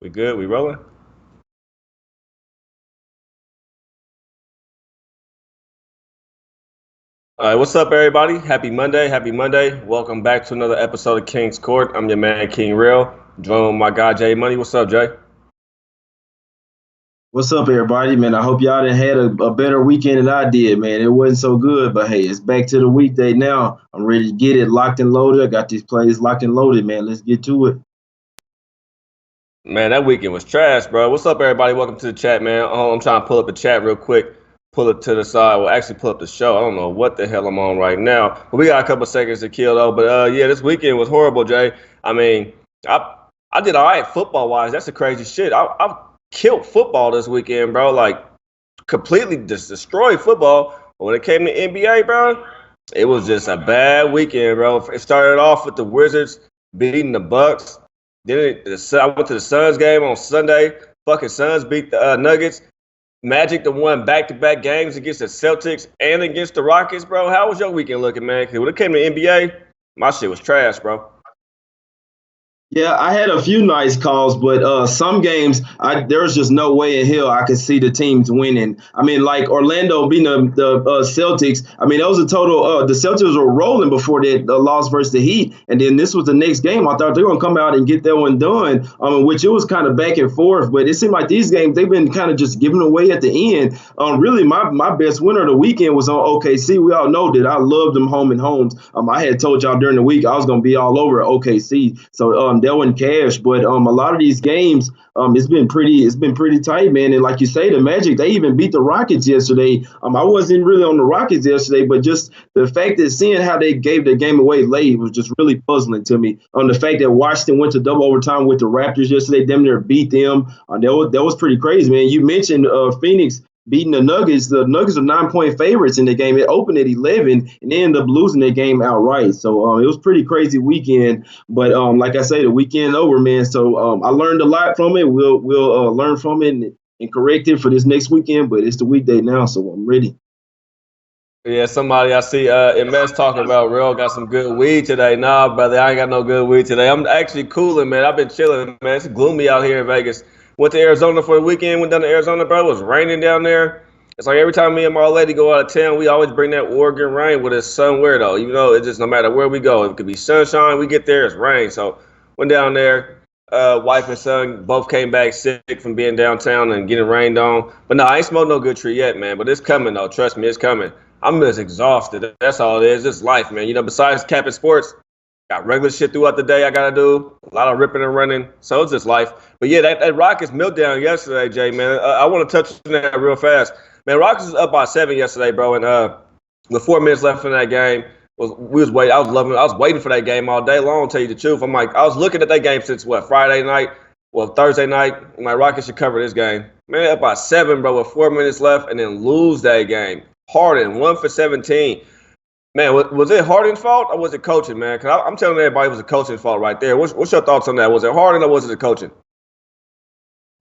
We good? We rolling? All right, what's up, everybody? Happy Monday. Happy Monday. Welcome back to another episode of King's Court. I'm your man, King Real. Joined with my guy, Jay Money. What's up, Jay? What's up, everybody, man? I hope y'all done had a better weekend than I did, man. It wasn't so good, but hey, it's back to the weekday now. I'm ready to get it locked and loaded. I got these plays locked and loaded, man. Let's get to it. Man, that weekend was trash, bro. What's up, everybody? Welcome to the chat, man. I'm trying to pull up the chat real quick, pull it to the side. Well, actually, pull up the show. I don't know what the hell I'm on right now, but we got a couple seconds to kill, though. But yeah, this weekend was horrible, Jay. I mean, I did all right football wise. That's the crazy shit. I killed football this weekend, bro. Like completely just destroyed football. But when it came to NBA, bro, it was just a bad weekend, bro. It started off with the Wizards beating the Bucks. I went to the Suns game on Sunday. Fucking Suns beat the Nuggets. Magic the won back-to-back games against the Celtics and against the Rockets, bro. How was your weekend looking, man? 'Cause when it came to NBA, my shit was trash, bro. Yeah, I had a few nice calls, but some games there was just no way in hell I could see the teams winning. I mean, like Orlando beating the Celtics. I mean, that was a total. The Celtics were rolling before that loss versus the Heat, and then this was the next game. I thought they were gonna come out and get that one done. Which it was kind of back and forth, but it seemed like these games they've been kind of just giving away at the end. Really, my best winner of the weekend was on OKC. We all know that I love them home and homes. I had told y'all during the week I was gonna be all over OKC. So that wasn't cash, but a lot of these games, it's been pretty tight, man. And like you say, the Magic, they even beat the Rockets yesterday. I wasn't really on the Rockets yesterday, but just the fact that seeing how they gave the game away late was just really puzzling to me. The fact that Washington went to double overtime with the Raptors yesterday, damn near beat them. That was pretty crazy, man. You mentioned Phoenix beating the Nuggets. The Nuggets are 9-point favorites in the game. It opened at 11 and they ended up losing that game outright. So it was pretty crazy weekend. But like I say, the weekend over, man. So I learned a lot from it. We'll learn from it and correct it for this next weekend. But it's the weekday now, so I'm ready. Yeah, somebody I see MS talking about real got some good weed today. Nah, brother, I ain't got no good weed today. I'm actually cooling, man. I've been chilling, man. It's gloomy out here in Vegas. Went to Arizona for the weekend. Went down to Arizona, bro. It was raining down there. It's like every time me and my old lady go out of town, we always bring that Oregon rain with us somewhere, though. Even though it's just no matter where we go, it could be sunshine. We get there, it's rain. So went down there. Wife and son both came back sick from being downtown and getting rained on. But no, I ain't smoked no good tree yet, man. But it's coming, though. Trust me, it's coming. I'm just exhausted. That's all it is. It's life, man. Besides capping sports, got regular shit throughout the day I got to do. A lot of ripping and running. So it's just life. But yeah, that Rockets meltdown yesterday, Jay, man. I want to touch on that real fast. Man, Rockets was up by 7 yesterday, bro. And with 4 minutes left in that game, we was waiting. I was waiting for that game all day long, to tell you the truth. I was looking at that game since, Friday night? Well, Thursday night. My Rockets should cover this game. Man, up by 7, bro, with 4 minutes left, and then lose that game. Harden, 1 for 17. Man, was it Harden's fault or was it coaching, man? Because I'm telling everybody it was a coaching fault right there. What's your thoughts on that? Was it Harden or was it the coaching?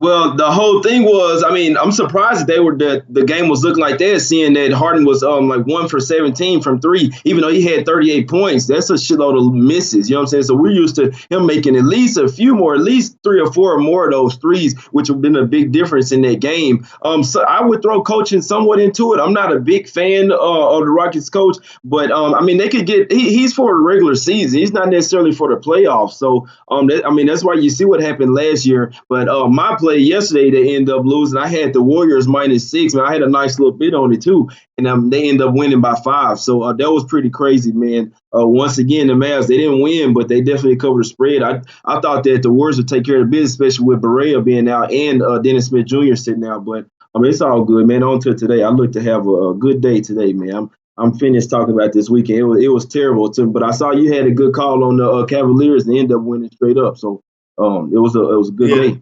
Well, the whole thing was, I'm surprised that the game was looking like that, seeing that Harden was like 1 for 17 from three, even though he had 38 points. That's a shitload of misses. You know what I'm saying? So we're used to him making at least a few more, at least 3 or 4 or more of those threes, which would have been a big difference in that game. So I would throw coaching somewhat into it. I'm not a big fan of the Rockets coach, but they could get he's for the regular season. He's not necessarily for the playoffs. So that's why you see what happened last year. But my play yesterday, they end up losing. I had the Warriors -6. Man, I had a nice little bit on it too, and they end up winning by 5. So that was pretty crazy, man. Once again, the Mavs, they didn't win, but they definitely covered the spread. I thought that the Warriors would take care of the business, especially with Barea being out and Dennis Smith Jr. sitting out. But it's all good, man. On to today. I look to have a good day today, man. I'm finished talking about this weekend. It was terrible too, but I saw you had a good call on the Cavaliers and end up winning straight up. So it was a good day.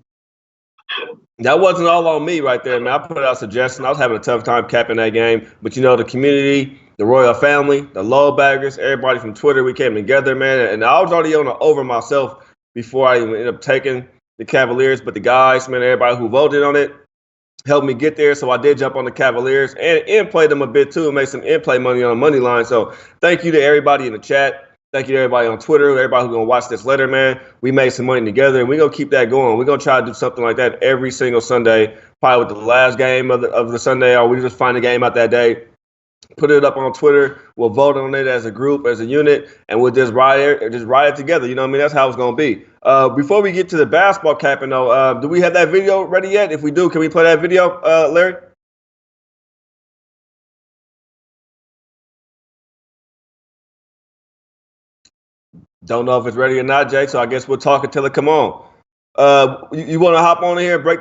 That wasn't all on me right there, man. I put out a suggestion. I was having a tough time capping that game. But, the community, the royal family, the low baggers, everybody from Twitter, we came together, man. And I was already on the over myself before I even ended up taking the Cavaliers. But the guys, man, everybody who voted on it helped me get there. So I did jump on the Cavaliers and play them a bit too and make some in-play money on the money line. So thank you to everybody in the chat. Thank you to everybody on Twitter, everybody who's gonna watch this later, man. We made some money together, and we're gonna keep that going. We're gonna try to do something like that every single Sunday, probably with the last game of the Sunday, or we just find a game out that day, put it up on Twitter. We'll vote on it as a group, as a unit, and we'll just ride it together. You know what I mean? That's how it's gonna be. Before we get to the basketball capping, though, do we have that video ready yet? If we do, can we play that video, Larry? Don't know if it's ready or not, Jay. So I guess we'll talk until it come on. You want to hop on in here and break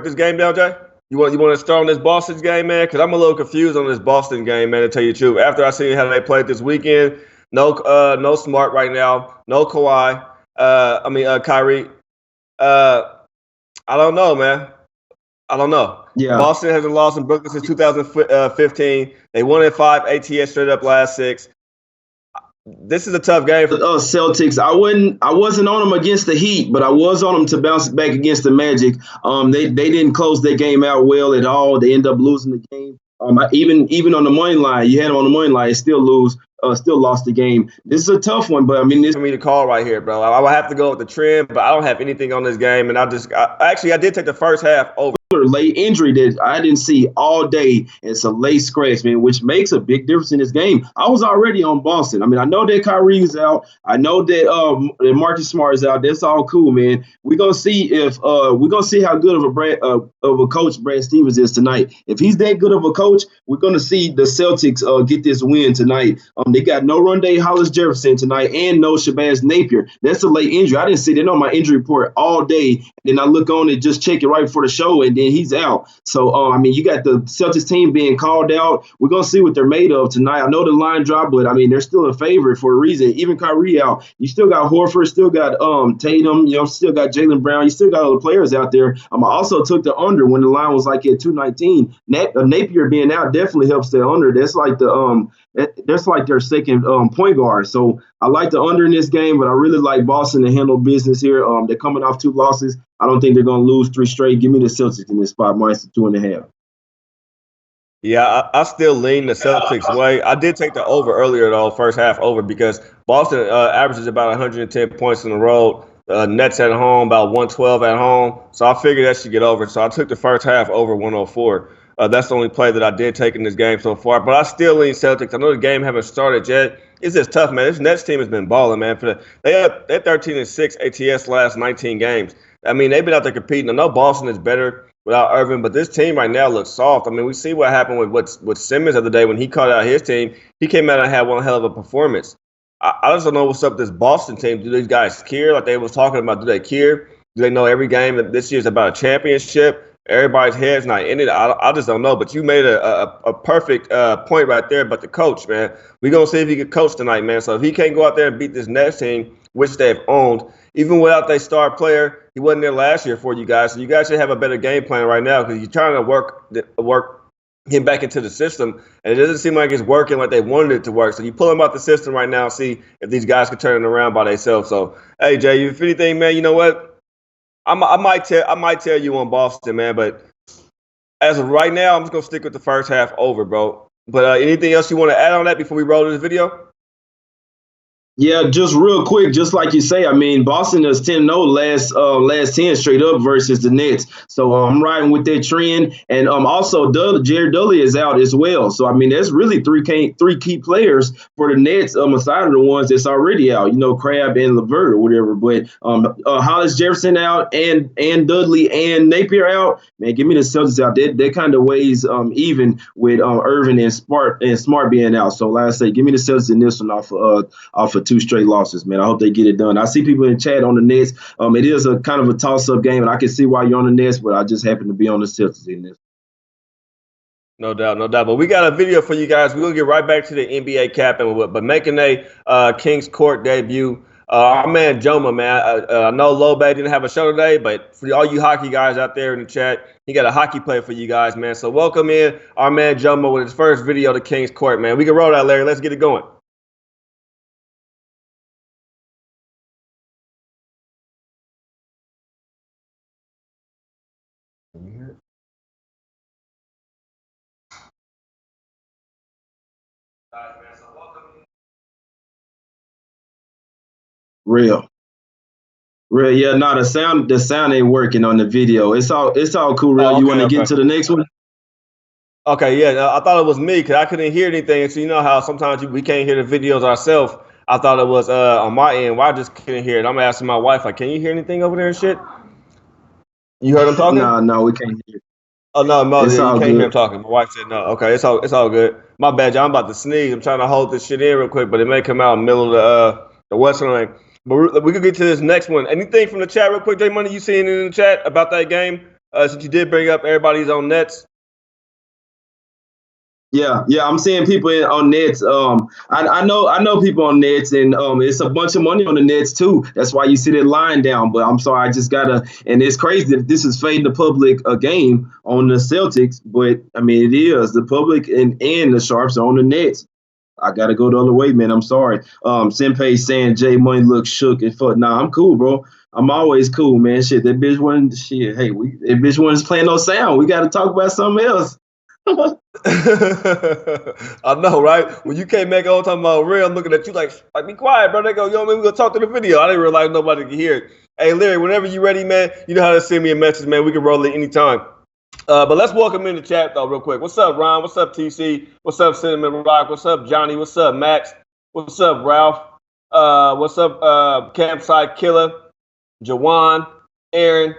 this game down, Jay? You want to start on this Boston game, man? Because I'm a little confused on this Boston game, man. To tell you the truth, after I seen how they played this weekend, no Smart right now, no Kawhi. Kyrie. Uh, I don't know, man. I don't know. Yeah. Boston hasn't lost in Brooklyn since 2015. They won in 5 ATS straight up last 6. This is a tough game for Celtics. I wasn't on them against the Heat, but I was on them to bounce back against the Magic. They didn't close their game out well at all. They end up losing the game. Even on the money line, you had them on the money line, still lose. Still lost the game. This is a tough one, but I mean, this for me to call right here, bro. I will have to go with the trend, but I don't have anything on this game, and I did take the first half over. Late injury that I didn't see all day. It's a late scratch, man, which makes a big difference in this game. I was already on Boston. I mean, I know that Kyrie's out. I know that Marcus Smart is out. That's all cool, man. We're gonna see if we're gonna see how good of a coach Brad Stevens is tonight. If he's that good of a coach, we're gonna see the Celtics get this win tonight. They got no Rondé Hollis Jefferson tonight and no Shabazz Napier. That's a late injury. I didn't see that on my injury report all day. Then I look on and just check it right before the show, and then he's out. So, I mean, you got the Celtics team being called out. We're going to see what they're made of tonight. I know the line dropped, but, I mean, they're still a favorite for a reason. Even Kyrie out. You still got Horford, still got Tatum, still got Jaylen Brown. You still got other players out there. I also took the under when the line was like at 219. Napier being out definitely helps the under. That's like their second point guard. So I like the under in this game, but I really like Boston to handle business here. They're coming off 2 losses. I don't think they're going to lose 3 straight. Give me the Celtics in this spot, minus 2.5. Yeah, I still lean the Celtics way. I did take the over earlier, though, first half over, because Boston averages about 110 points in the road. Nets at home, about 112 at home. So I figured that should get over. So I took the first half over 104. That's the only play that I did take in this game so far. But I still lean Celtics. I know the game haven't started yet. It's just tough, man. This Nets team has been balling, man. They're 13-6 ATS last 19 games. I mean, they've been out there competing. I know Boston is better without Irving, but this team right now looks soft. I mean, we see what happened with Simmons the other day when he caught out his team. He came out and had one hell of a performance. I just don't know what's up with this Boston team. Do these guys care? Like they was talking about, do they care? Do they know every game that this year's about a championship? Everybody's head's not in it. I just don't know. But you made a perfect point right there. But the coach, man, we're going to see if he can coach tonight, man. So if he can't go out there and beat this Nets team, which they've owned, even without their star player, he wasn't there last year for you guys. So you guys should have a better game plan right now because you're trying to work him back into the system, and it doesn't seem like it's working like they wanted it to work. So you pull him out the system right now, see if these guys can turn it around by themselves. So, hey, Jay, if anything, man, you know what? I might tell you on Boston, man, but as of right now, I'm just gonna stick with the first half over, bro. But anything else you want to add on that before we roll this video? Yeah, just real quick, just like you say, I mean, Boston is 10-0 last 10 straight up versus the Nets. So I'm riding with that trend. And also Jared Dudley is out as well. So I mean, there's really three key players for the Nets aside of the ones that's already out, Crabbe and LeVert or whatever. But Hollis Jefferson out and Dudley and Napier out. Man, give me the Celtics out. That kind of weighs even with Irving and Smart being out. So like I say, give me the Celtics in this one off of 2 straight losses, man. I hope they get it done. I see people in chat on the Nets. It is a kind of a toss-up game, and I can see why you're on the Nets, but I just happen to be on the Celtics in this. No doubt, no doubt. But we got a video for you guys. We're going to get right back to the NBA cap, but making a Kings Court debut. Our man Joma, man. I know Lobe didn't have a show today, but for all you hockey guys out there in the chat, he got a hockey play for you guys, man. So welcome in our man Joma with his first video to Kings Court, man. We can roll that, Larry. Let's get it going. Real. Real, yeah, no, the sound ain't working on the video. It's all cool, real. Oh, You okay, want to get okay. to the next one? Okay, yeah. I thought it was me because I couldn't hear anything. So you know how sometimes we can't hear the videos ourselves. I thought it was on my end. Why I just couldn't hear it. I'm asking my wife, like, can you hear anything over there and shit? You heard him talking? No, no, we can't hear. Oh no, no, It's yeah, you all can't hear good. him talking. My wife said no. Okay, it's all good. My bad, y'all. I'm about to sneeze. I'm trying to hold this shit in real quick, but it may come out in the middle of the Western lane. But we could get to this next one. Anything from the chat real quick, J Money? You seen in the chat about that game? Since you did bring up everybody's on Nets. Yeah, yeah, I'm seeing people on Nets. I know people on Nets, and it's a bunch of money on the Nets too. That's why you see that line down. But I'm sorry, I just gotta. And it's crazy that this is fading the public a game on the Celtics, but I mean it is the public and the sharps are on the Nets. I gotta go the other way, man. I'm sorry. Senpei saying Jay Money looks shook and fuck. Nah, I'm cool, bro. I'm always cool, man. Shit, that bitch wasn't shit. Hey, that bitch wasn't playing no sound. We gotta talk about something else. I know, right? When you came back on talking about real, I'm looking at you like be quiet, bro. They go, yo, man, we gonna talk to the video. I didn't realize nobody could hear it. Hey, Larry, whenever you ready, man, you know how to send me a message, man. We can roll it anytime. But let's welcome in the chat though, real quick. What's up, Ron? What's up, TC? What's up, Cinnamon Rock? What's up, Johnny? What's up, Max? What's up, Ralph? What's up, Campsite Killer? Jawan, Aaron,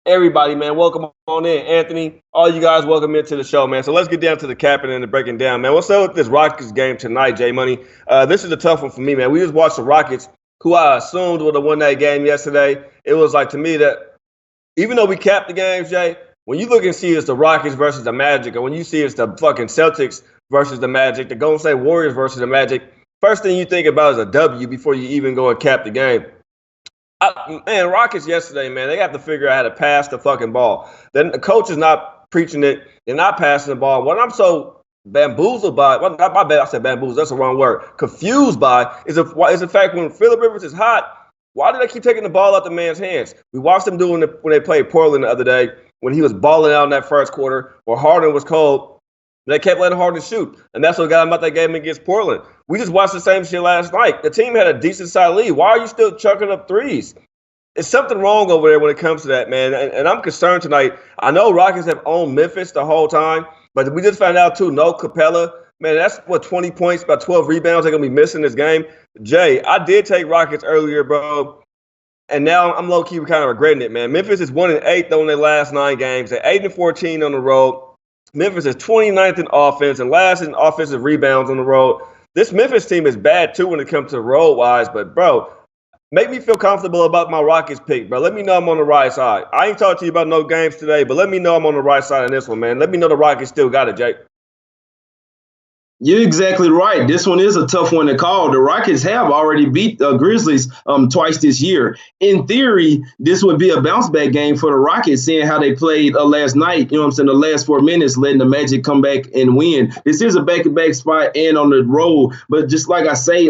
everybody, man. Welcome on in. Anthony, all you guys, welcome into the show, man. So let's get down to the capping and the breaking down, man. What's up with this Rockets game tonight, J Money? This is a tough one for me, man. We just watched the Rockets, who I assumed would have won that game yesterday. It was like, to me, that even though we capped the games, Jay, when you look and see it's the Rockets versus the Magic, or when you see it's the fucking Celtics versus the Magic, the Golden State Warriors versus the Magic, first thing you think about is a W before you even go and cap the game. Man, Rockets yesterday, man, they have to figure out how to pass the fucking ball. Then the coach is not preaching it. They're not passing the ball. What I'm so bamboozled by, well, not my bad, I said bamboozled, that's the wrong word. Confused by is the fact when Phillip Rivers is hot, why do they keep taking the ball out the man's hands? We watched them doing it when they played Portland the other day, when he was balling out in that first quarter, or Harden was cold. They kept letting Harden shoot, and that's what got him out that game against Portland. We just watched the same shit last night. The team had a decent side lead. Why are you still chucking up threes? It's something wrong over there when it comes to that, man. And I'm concerned tonight. I know Rockets have owned Memphis the whole time, but we just found out, too, no Capella. Man, that's, 20 points, about 12 rebounds they're going to be missing this game. Jay, I did take Rockets earlier, bro. And now I'm low-key kind of regretting it, man. Memphis is 1-8 on their last 9 games. They're 8-14 on the road. Memphis is 29th in offense and last in offensive rebounds on the road. This Memphis team is bad, too, when it comes to road-wise. But, bro, make me feel comfortable about my Rockets pick, bro. Let me know I'm on the right side. I ain't talking to you about no games today, but let me know I'm on the right side in this one, man. Let me know the Rockets still got it, Jake. You're exactly right. This one is a tough one to call. The Rockets have already beat the Grizzlies twice this year. In theory, this would be a bounce back game for the Rockets, seeing how they played last night. You know what I'm saying? The last 4 minutes, letting the Magic come back and win. This is a back-to-back spot and on the road. But just like I say,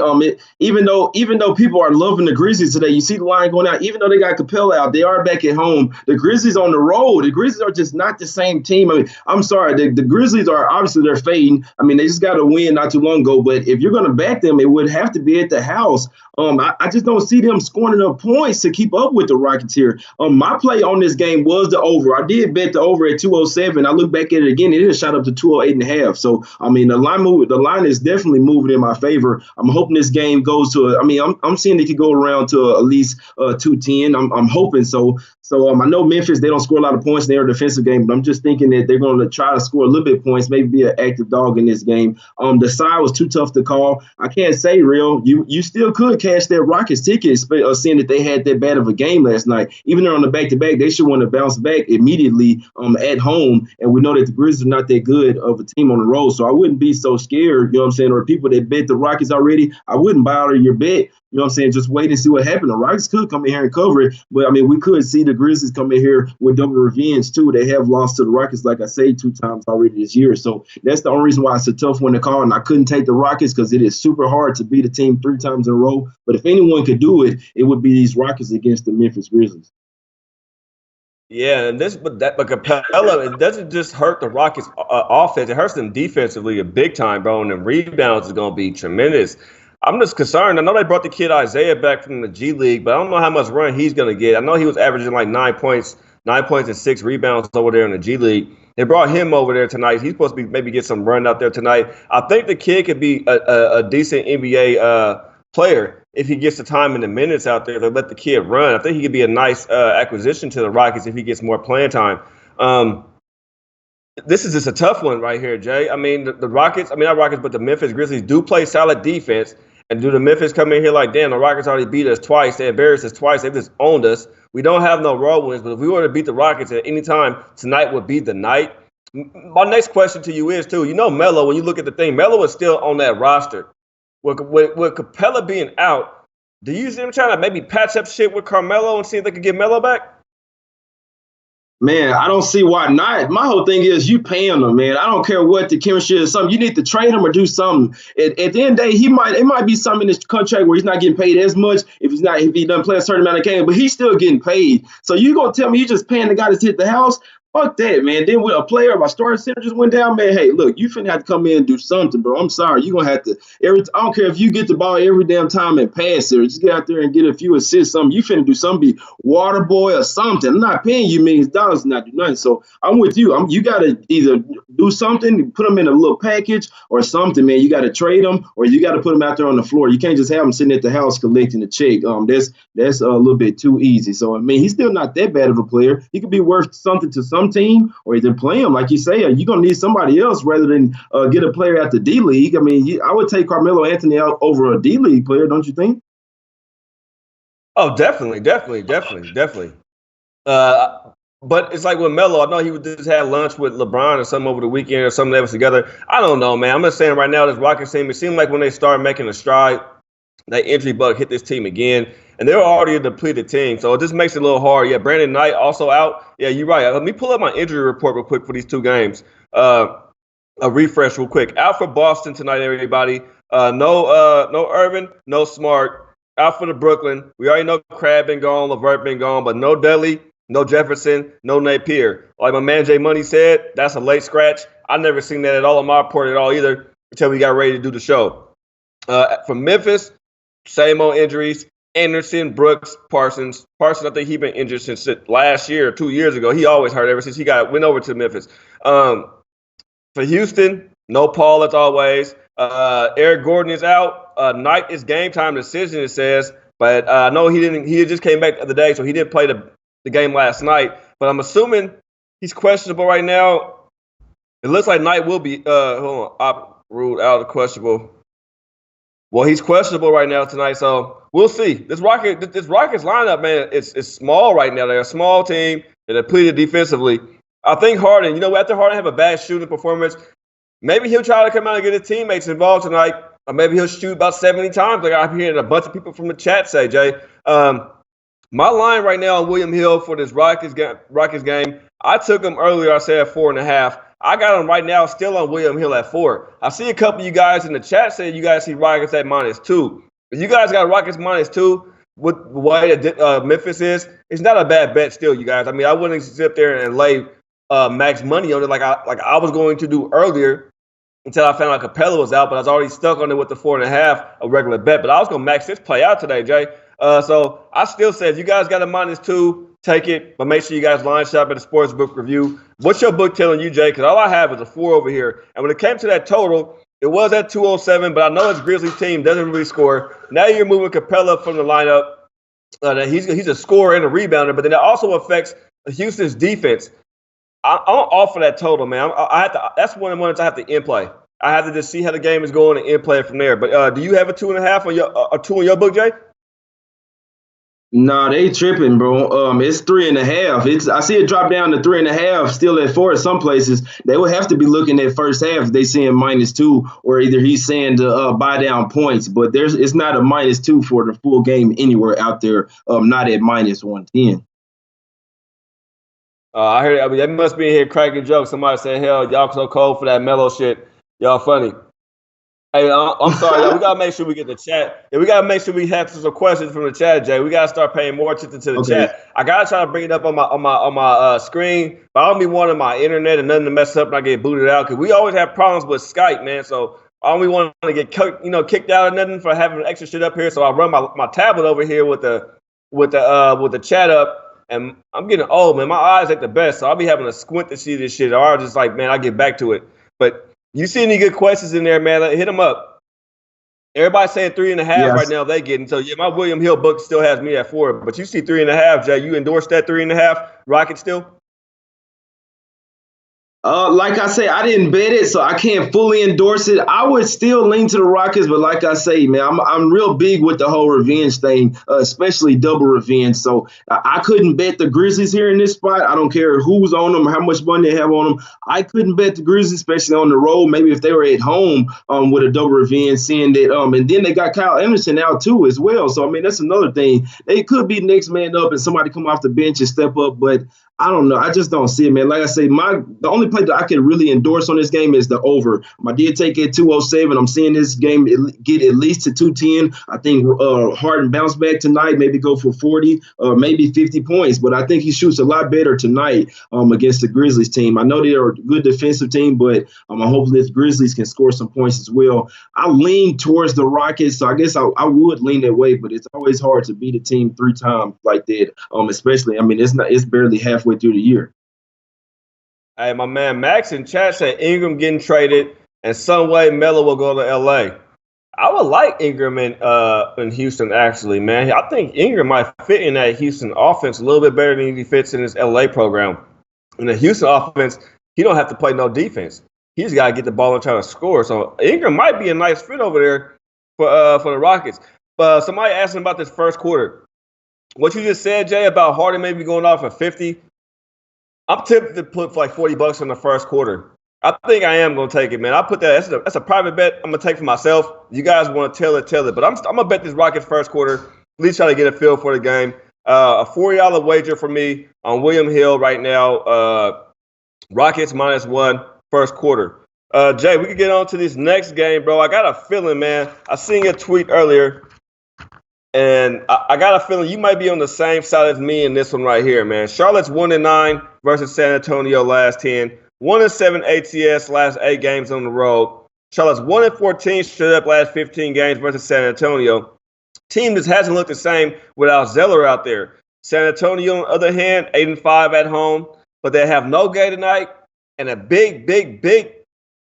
even though people are loving the Grizzlies today, you see the line going out. Even though they got Capella out, they are back at home. The Grizzlies on the road. The Grizzlies are just not the same team. I mean, I'm sorry. The Grizzlies are obviously they're fading. I mean, they just got to win not too long ago, but if you're going to back them, it would have to be at the house. I just don't see them scoring enough points to keep up with the Rockets here. My play on this game was the over. I did bet the over at 207. I look back at it again, it is shot up to 208.5. So, I mean, the line is definitely moving in my favor. I'm hoping this game goes to, I'm seeing it could go around to at least 210. I'm hoping so. So I know Memphis, they don't score a lot of points in their defensive game, but I'm just thinking that they're going to try to score a little bit of points, maybe be an active dog in this game. The side was too tough to call. I can't say real. You still could cash that Rockets ticket, seeing that they had that bad of a game last night. Even though on the back-to-back, they should want to bounce back immediately at home. And we know that the Grizzlies are not that good of a team on the road, so I wouldn't be so scared, you know what I'm saying, or people that bet the Rockets already, I wouldn't buy out of your bet. You know what I'm saying? Just wait and see what happens. The Rockets could come in here and cover it, but I mean, we could see the Grizzlies come in here with double revenge too. They have lost to the Rockets, like I say, 2 times already this year. So that's the only reason why it's a tough one to call. And I couldn't take the Rockets because it is super hard to beat a team 3 times in a row. But if anyone could do it, it would be these Rockets against the Memphis Grizzlies. Yeah, and but Capella, it doesn't just hurt the Rockets' offense; it hurts them defensively a big time, bro. And the rebounds is gonna be tremendous. I'm just concerned. I know they brought the kid Isaiah back from the G League, but I don't know how much run he's going to get. I know he was averaging like 9 points and 6 rebounds over there in the G League. They brought him over there tonight. He's supposed to be maybe get some run out there tonight. I think the kid could be a decent NBA player if he gets the time and the minutes out there to let the kid run. I think he could be a nice acquisition to the Rockets if he gets more playing time. This is just a tough one right here, Jay. I mean, the Rockets, not Rockets, but the Memphis Grizzlies do play solid defense. And do the Memphis come in here like, damn, the Rockets already beat us twice. They embarrassed us twice. They just owned us. We don't have no road wins, but if we were to beat the Rockets at any time, tonight would be the night. My next question to you is, too, Melo, when you look at the thing, Melo is still on that roster. With Capella being out, do you see them trying to maybe patch up shit with Carmelo and see if they could get Melo back? Man, I don't see why not. My whole thing is you paying them, man. I don't care what the chemistry is. Something you need to trade him or do something. At the end of the day, it might be something in his contract where he's not getting paid as much if he doesn't play a certain amount of games, but he's still getting paid. So you gonna tell me you just paying the guy to hit the house? Fuck that, man. Then with a player, my starting center just went down, man. Hey, look, you finna have to come in and do something, bro. I'm sorry. You're going to have to I don't care if you get the ball every damn time and pass it or just get out there and get a few assists, something. You finna do something, be water boy or something. I'm not paying you millions of dollars to not do nothing. So I'm with you. You got to either do something, put them in a little package or something, man. You got to trade them or you got to put them out there on the floor. You can't just have them sitting at the house collecting a check. That's a little bit too easy. So, he's still not that bad of a player. He could be worth something to some team or either play him. Like you say, you're going to need somebody else rather than get a player at the D League. I would take Carmelo Anthony out over a D League player, don't you think? Oh, definitely. But it's like with Melo, I know he just had lunch with LeBron or something over the weekend or something that was together. I don't know, man. I'm just saying right now, this Rockets team, it seemed like when they started making a stride, that injury bug hit this team again. And they're already a depleted team, so it just makes it a little hard. Yeah, Brandon Knight also out. Yeah, you're right. Let me pull up my injury report real quick for these two games. A refresh real quick. Out for Boston tonight, everybody. No Irvin, no Smart. Out for the Brooklyn. We already know Crab been gone, LeVert been gone, but no Dudley, no Jefferson, no Napier. Like my man Jay Money said, that's a late scratch. I never seen that at all in my report at all either until we got ready to do the show. From Memphis, same old injuries. Anderson, Brooks, Parsons. Parsons, I think he's been injured since last year or 2 years ago. He always hurt ever since he went over to Memphis. For Houston, no Paul as always. Eric Gordon is out. Knight is game time decision, it says. But I know he didn't. He just came back the other day, so he didn't play the game last night. But I'm assuming he's questionable right now. It looks like Knight will be ruled out of questionable. Well, he's questionable right now tonight, so we'll see. This Rockets lineup, man, it's small right now. They're a small team. They're depleted defensively. I think Harden, after Harden have a bad shooting performance, maybe he'll try to come out and get his teammates involved tonight, or maybe he'll shoot about 70 times, like I'm hearing a bunch of people from the chat say, Jay. My line right now on William Hill for this Rockets game, I took him earlier, I said at 4.5. I got him right now still on William Hill at 4. I see a couple of you guys in the chat saying you guys see Rockets at -2. If you guys got Rockets -2 with the way Memphis is, it's not a bad bet still, you guys. I wouldn't sit there and lay max money on it like I was going to do earlier until I found out Capella was out, but I was already stuck on it with the 4.5, a regular bet. But I was going to max this play out today, Jay. So I still say if you guys got a -2, take it, but make sure you guys line shop at the Sportsbook review. What's your book telling you, Jay? Because all I have is a 4 over here. And when it came to that total, it was at 207, but I know his Grizzlies team doesn't really score. Now you're moving Capella from the lineup. He's a scorer and a rebounder, but then that also affects Houston's defense. I'm off for that total, man. That's one of the ones I have to in play. I have to just see how the game is going and in play from there. But do you have a 2.5 on a 2 in your book, Jay? Nah, they tripping, bro. It's 3.5. I see it drop down to 3.5, still at 4 at some places. They would have to be looking at first half if they seeing -2, or either he's saying to buy down points. But it's not a -2 for the full game anywhere out there. Not at -110. I heard. They must be in here cracking jokes. Somebody said, "Hell, y'all so cold for that Melo shit. Y'all funny." Hey, I'm sorry, y'all. We gotta make sure we get the chat. Yeah, we gotta make sure we have some questions from the chat, Jay. We gotta start paying more attention to the chat. I gotta try to bring it up on my screen, but I don't be wanting my internet and nothing to mess up and I get booted out because we always have problems with Skype, man. So I don't really want to get kicked out or nothing for having extra shit up here. So I run my tablet over here with the chat up, and I'm getting old, man. My eyes ain't the best, so I'll be having to squint to see this shit. Or I'll just like, man, I get back to it. But you see any good questions in there, man? Hit them up. Everybody's saying 3.5 right now. They getting so yeah. My William Hill book still has me at 4, but you see 3.5, Jay. You endorse that 3.5 Rocket still? Like I say, I didn't bet it, so I can't fully endorse it. I would still lean to the Rockets, but like I say, man, I'm real big with the whole revenge thing, especially double revenge. So I couldn't bet the Grizzlies here in this spot. I don't care who's on them, how much money they have on them. I couldn't bet the Grizzlies, especially on the road. Maybe if they were at home with a double revenge, seeing that, and then they got Kyle Anderson out too as well. So I mean, that's another thing. They could be next man up and somebody come off the bench and step up, but I don't know. I just don't see it, man. Like I say, the only play that I can really endorse on this game is the over. I did take it 207. I'm seeing this game get at least to 210. I think Harden bounce back tonight, maybe go for 40 or maybe 50 points. But I think he shoots a lot better tonight against the Grizzlies team. I know they're a good defensive team, but I'm hoping the Grizzlies can score some points as well. I lean towards the Rockets, so I guess I would lean that way. But it's always hard to beat a team 3 times like that, especially. I mean, it's barely halfway through the year. Hey, my man Max in chat said Ingram getting traded and some way Melo will go to LA. I would like Ingram in Houston, actually, man. I think Ingram might fit in that Houston offense a little bit better than he fits in his LA program. In the Houston offense, he don't have to play no defense. He's got to get the ball and try to score. So Ingram might be a nice fit over there for the Rockets. But somebody asked him about this first quarter. What you just said, Jay, about Harden maybe going off at 50, I'm tempted to put for like $40 in the first quarter. I think I am going to take it, man. I put that. That's a private bet I'm going to take for myself. You guys want to tell it. But I'm going to bet this Rockets first quarter, at least try to get a feel for the game. A $40 wager for me on William Hill right now. Rockets -1 first quarter. Jay, we can get on to this next game, bro. I got a feeling, man. I seen your tweet earlier. And I got a feeling you might be on the same side as me in this one right here, man. Charlotte's 1-9 versus San Antonio last 10. 1-7 ATS last 8 games on the road. Charlotte's 1-14 straight up last 15 games versus San Antonio. Team just hasn't looked the same without Zeller out there. San Antonio, on the other hand, 8-5 at home, but they have no Gay tonight, and a big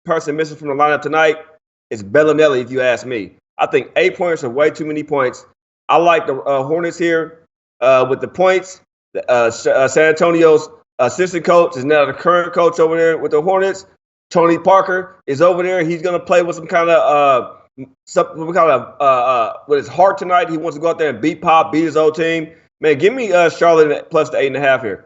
person missing from the lineup tonight is Bellinelli, if you ask me. I think 8 points are way too many points. I like the Hornets here with the points. San Antonio's assistant coach is now the current coach over there with the Hornets. Tony Parker is over there. He's going to play with some kind of with his heart tonight. He wants to go out there and beat his old team. Man, give me Charlotte plus the 8.5 here.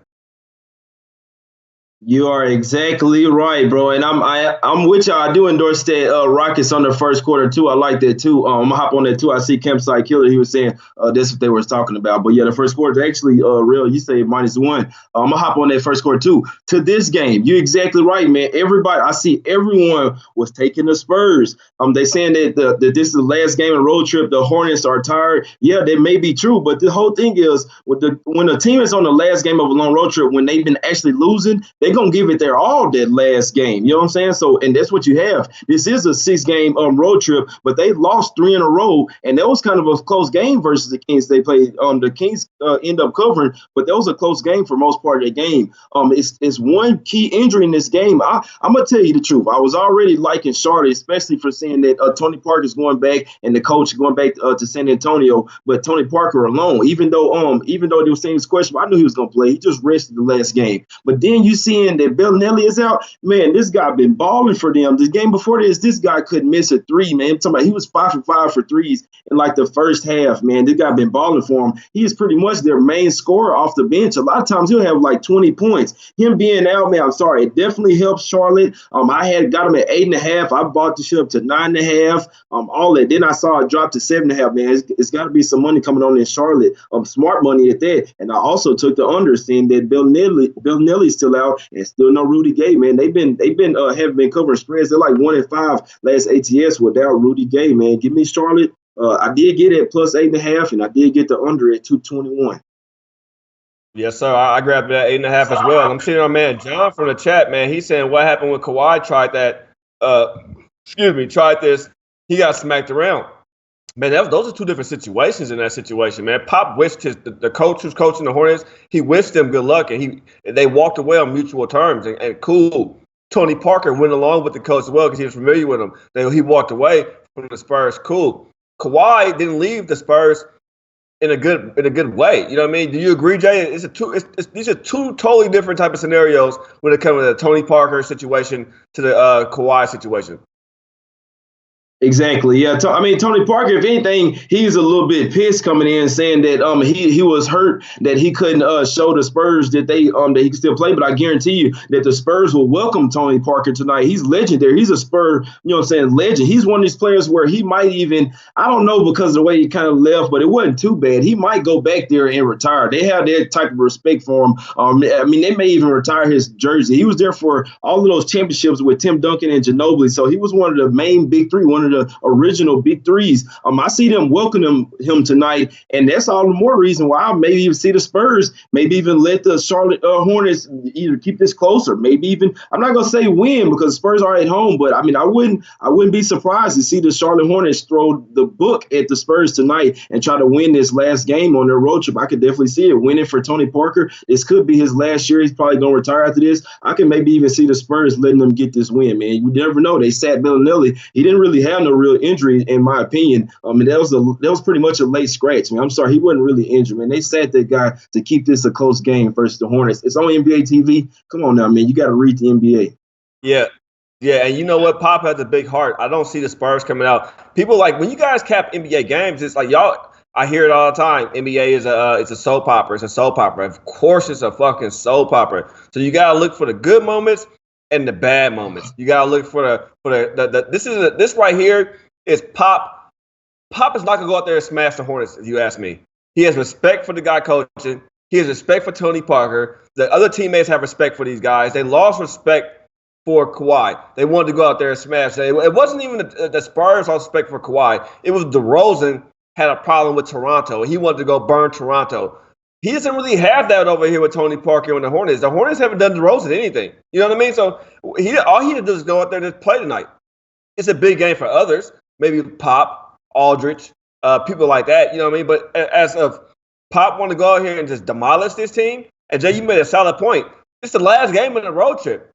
You are exactly right, bro. And I'm with y'all. I do endorse that Rockets on the first quarter too. I like that too. I'm gonna hop on that too. I see Campsite Killer. He was saying that's what they were talking about. But yeah, the first quarter is actually real. You say -1. I'm gonna hop on that first quarter too. To this game, you're exactly right, man. I see everyone was taking the Spurs. They saying that this is the last game of the road trip. The Hornets are tired. Yeah, that may be true. But the whole thing is when a team is on the last game of a long road trip, when they've been actually losing, they're going to give it their all that last game. You know what I'm saying? So, and that's what you have. This is a 6-game road trip, but they lost 3 in a row, and that was kind of a close game versus the Kings they played. The Kings end up covering, but that was a close game for most part of the game. It's one key injury in this game. I'm going to tell you the truth. I was already liking Charlotte, especially for seeing that Tony Parker's going back and the coach going back to San Antonio, but Tony Parker alone, even though they were saying his question, I knew he was going to play. He just rested the last game. But then you seeing that Bellinelli is out, man, this guy been balling for them. The game before this guy couldn't miss a 3, man. I'm talking about he was 5 for 5 for threes in like the first half, man. This guy been balling for him. He is pretty much their main scorer off the bench. A lot of times he'll have like 20 points. Him being out, man, I'm sorry, it definitely helps Charlotte. I had got him at 8.5. I bought the shit up to 9.5. All that. Then I saw it drop to 7.5. Man, it's got to be some money coming on in Charlotte. Smart money at that. And I also took the under, seeing that Bellinelli's still out and still no Rudy Gay, man. They've been covering spreads. They're like 1-5 last ATS without Rudy Gay, man. Give me Charlotte. I did get it plus 8.5, and I did get the under at 221. Yes, sir. I grabbed that 8.5 as well. I'm seeing our man John from the chat, man. He's saying what happened when Kawhi tried that tried this. He got smacked around. Man, those are two different situations in that situation, man. Pop wished the coach who's coaching the Hornets, he wished them good luck, and they walked away on mutual terms. And cool, Tony Parker went along with the coach as well because he was familiar with him. He walked away from the Spurs. Cool. Kawhi didn't leave the Spurs in a good way. You know what I mean? Do you agree, Jay? These are two totally different type of scenarios when it comes to the Tony Parker situation to the Kawhi situation. Exactly. Yeah. Tony Parker, if anything, he's a little bit pissed coming in saying that he was hurt that he couldn't show the Spurs that that he could still play. But I guarantee you that the Spurs will welcome Tony Parker tonight. He's legendary. He's a Spur, legend. He's one of these players where he might even, I don't know because of the way he kind of left, but it wasn't too bad. He might go back there and retire. They have that type of respect for him. They may even retire his jersey. He was there for all of those championships with Tim Duncan and Ginobili. So he was one of the main big three, one of the original big threes. I see them welcoming him tonight, and that's all the more reason why I maybe even see the Spurs, maybe even let the Charlotte Hornets either keep this closer, maybe even, I'm not gonna say win because Spurs are at home, but I wouldn't be surprised to see the Charlotte Hornets throw the book at the Spurs tonight and try to win this last game on their road trip. I could definitely see it winning for Tony Parker. This could be his last year. He's probably gonna retire after this. I can maybe even see the Spurs letting them get this win, man. You never know. They sat Bellinelli. He didn't really have no real injury, in my opinion. That was pretty much a late scratch, man. I'm sorry, he wasn't really injured, man. They sat that guy to keep this a close game versus the Hornets. It's on NBA TV. Come on now, man. You got to read the NBA. Yeah, and you know what? Pop has a big heart. I don't see the Spurs coming out. People like when you guys cap NBA games, it's like y'all. I hear it all the time. NBA is it's a soap opera. It's a soap opera. Of course, it's a fucking soap opera. So you gotta look for the good moments and the bad moments. You gotta look for the this right here is Pop. Pop is not gonna go out there and smash the Hornets, if you ask me. He has respect for the guy coaching. He has respect for Tony Parker. The other teammates have respect for these guys. They lost respect for Kawhi. They wanted to go out there and smash. It wasn't even the Spurs lost respect for Kawhi. It was DeRozan had a problem with Toronto. He wanted to go burn Toronto. He doesn't really have that over here with Tony Parker and the Hornets. The Hornets haven't done DeRozan anything. You know what I mean? So all he had to do is go out there and play tonight. It's a big game for others. Maybe Pop, Aldridge, people like that. You know what I mean? But as of Pop want to go out here and just demolish this team, and Jay, you made a solid point. It's the last game of the road trip.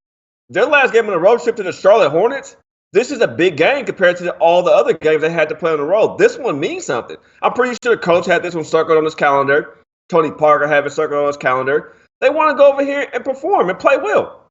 Their last game on the road trip to the Charlotte Hornets, this is a big game compared to all the other games they had to play on the road. This one means something. I'm pretty sure the coach had this one circled on his calendar. Tony Parker had it circled on his calendar. They want to go over here and perform and play well.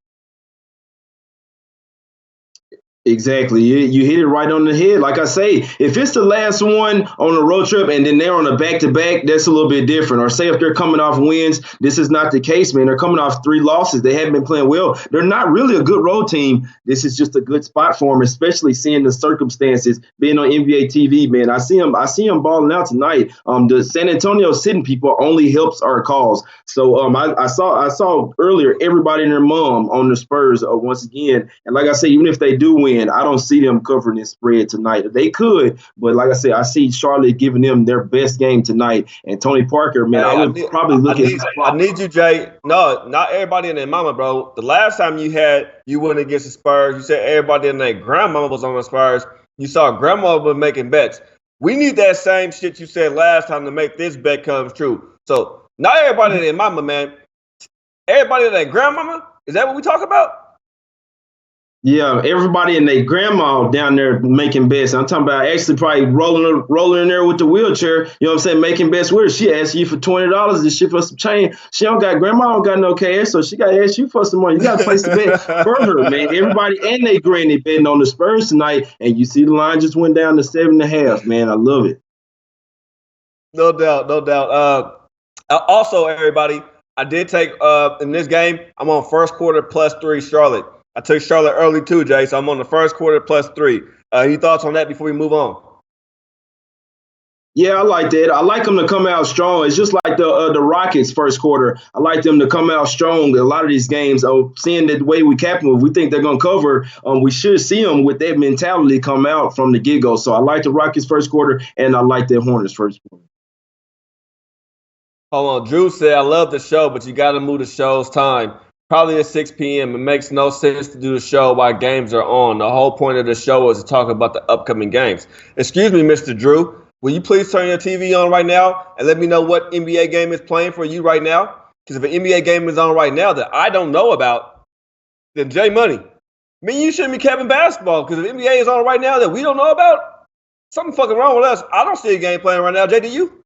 Exactly. You hit it right on the head. Like I say, if it's the last one on a road trip and then they're on a back-to-back, that's a little bit different. Or say if they're coming off wins, this is not the case, man. They're coming off 3 losses. They haven't been playing well. They're not really a good road team. This is just a good spot for them, especially seeing the circumstances being on NBA TV, man. I see them balling out tonight. The San Antonio sitting people only helps our cause. So I saw earlier everybody and their mom on the Spurs once again. And like I say, even if they do win, I don't see them covering this spread tonight. They could, but like I said, I see Charlotte giving them their best game tonight. And Tony Parker, man, I would probably look at his I need you, Jay. No, not everybody and their mama, bro. The last time you went against the Spurs, you said everybody and their grandmama was on the Spurs. You saw grandmama making bets. We need that same shit you said last time to make this bet come true. So not everybody and their mama, man. Everybody and their grandmama? Is that what we talk about? Yeah, everybody and their grandma down there making bets. I'm talking about actually probably rolling in there with the wheelchair. You know what I'm saying? Making bets with her. She asked you for $20 and shit for some change. Grandma don't got no cash, so she got to ask you for some money. You got to place the bet for her, man. Everybody and their granny betting on the Spurs tonight, and you see the line just went down to 7.5. Man, I love it. No doubt. Also, everybody, I did take in this game. I'm on first quarter +3 Charlotte. I took Charlotte early too, Jay, so I'm on the first quarter +3. Any thoughts on that before we move on? Yeah, I like that. I like them to come out strong. It's just like the Rockets first quarter. I like them to come out strong. A lot of these games, seeing the way we cap them, if we think they're going to cover, we should see them with that mentality come out from the get-go. So I like the Rockets first quarter, and I like the Hornets first quarter. Hold on. Drew said, I love the show, but you got to move the show's time. probably at 6 p.m. It makes no sense to do the show while games are on. The whole point of the show is to talk about the upcoming games. Excuse me, Mr. Drew. Will you please turn your TV on right now and let me know what NBA game is playing for you right now? Because if an NBA game is on right now that I don't know about, then J Money, me and you shouldn't be having basketball. Because if NBA is on right now that we don't know about, something fucking wrong with us. I don't see a game playing right now. Jay, do you?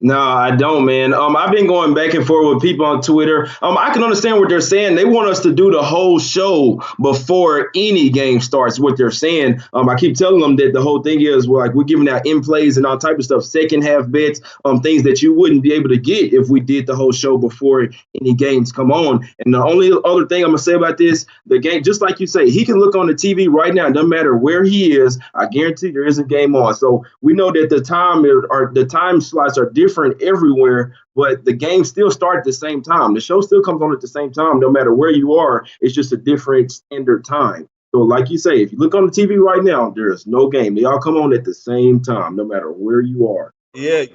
No, I don't, man. I've been going back and forth with people on Twitter. I can understand what they're saying. They want us to do the whole show before any game starts. What they're saying. I keep telling them that the whole thing is we're giving out in plays and all type of stuff, second half bets, things that you wouldn't be able to get if we did the whole show before any games come on. And the only other thing I'm gonna say about this, the game, just like you say, he can look on the TV right now. It doesn't matter where he is. I guarantee there is a game on. So we know that the time slots are different everywhere, but the games still start at the same time. The show still comes on at the same time, no matter where you are. It's just a different standard time. So like you say, if you look on the TV right now, there's no game. They all come on at the same time, no matter where you are. Yeah,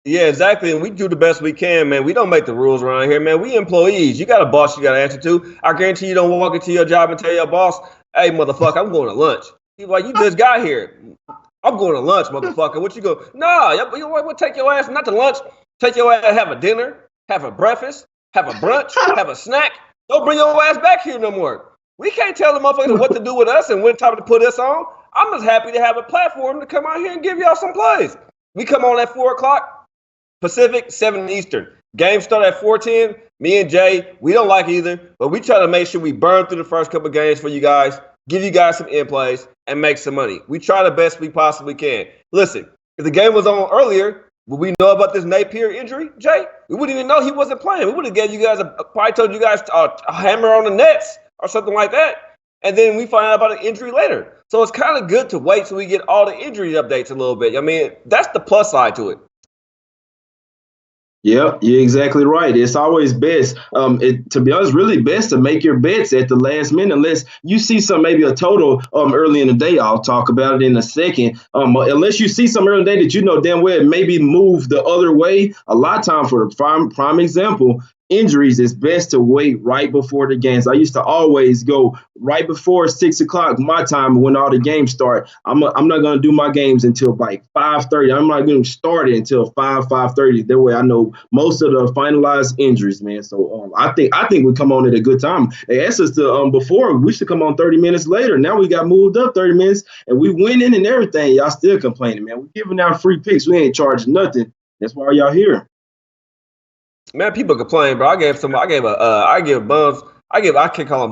exactly. And we do the best we can, man. We don't make the rules around here, man. We employees. You got a boss you got to answer to. I guarantee you don't walk into your job and tell your boss, hey, motherfucker, I'm going to lunch. He's like, you just got here. I'm going to lunch, motherfucker. What you go? Nah, you want to take your ass not to lunch. Take your ass, have a dinner, have a breakfast, have a brunch, have a snack. Don't bring your ass back here no more. We can't tell the motherfuckers what to do with us and when time to put us on. I'm just happy to have a platform to come out here and give y'all some plays. We come on at 4 o'clock Pacific, 7 Eastern. Game start at 4:10. Me and Jay, we don't like either, but we try to make sure we burn through the first couple of games for you guys. Give you guys some in plays, and make some money. We try the best we possibly can. Listen, if the game was on earlier, would we know about this Napier injury, Jay? We wouldn't even know he wasn't playing. We would have gave you guys probably told you guys a hammer on the Nets or something like that. And then we find out about an injury later. So it's kind of good to wait till we get all the injury updates a little bit. I mean, that's the plus side to it. Yep, you're exactly right. It's always best, to be honest, really best to make your bets at the last minute, unless you see maybe a total early in the day. I'll talk about it in a second. Unless you see some early in the day that you know damn well it maybe move the other way. A lot of time, for the prime example, injuries, it's best to wait right before the games. I used to always go right before 6 o'clock my time when all the games start. I'm not going to do my games until like 5:30. I'm not going to start it until 5:30. That way I know most of the finalized injuries, man. So I think we come on at a good time. They asked us to before we should come on 30 minutes later. Now we got moved up 30 minutes and we winning and everything. Y'all still complaining, man. We're giving out free picks. We ain't charging nothing. That's why y'all here. Man, people complain, bro. I can't call them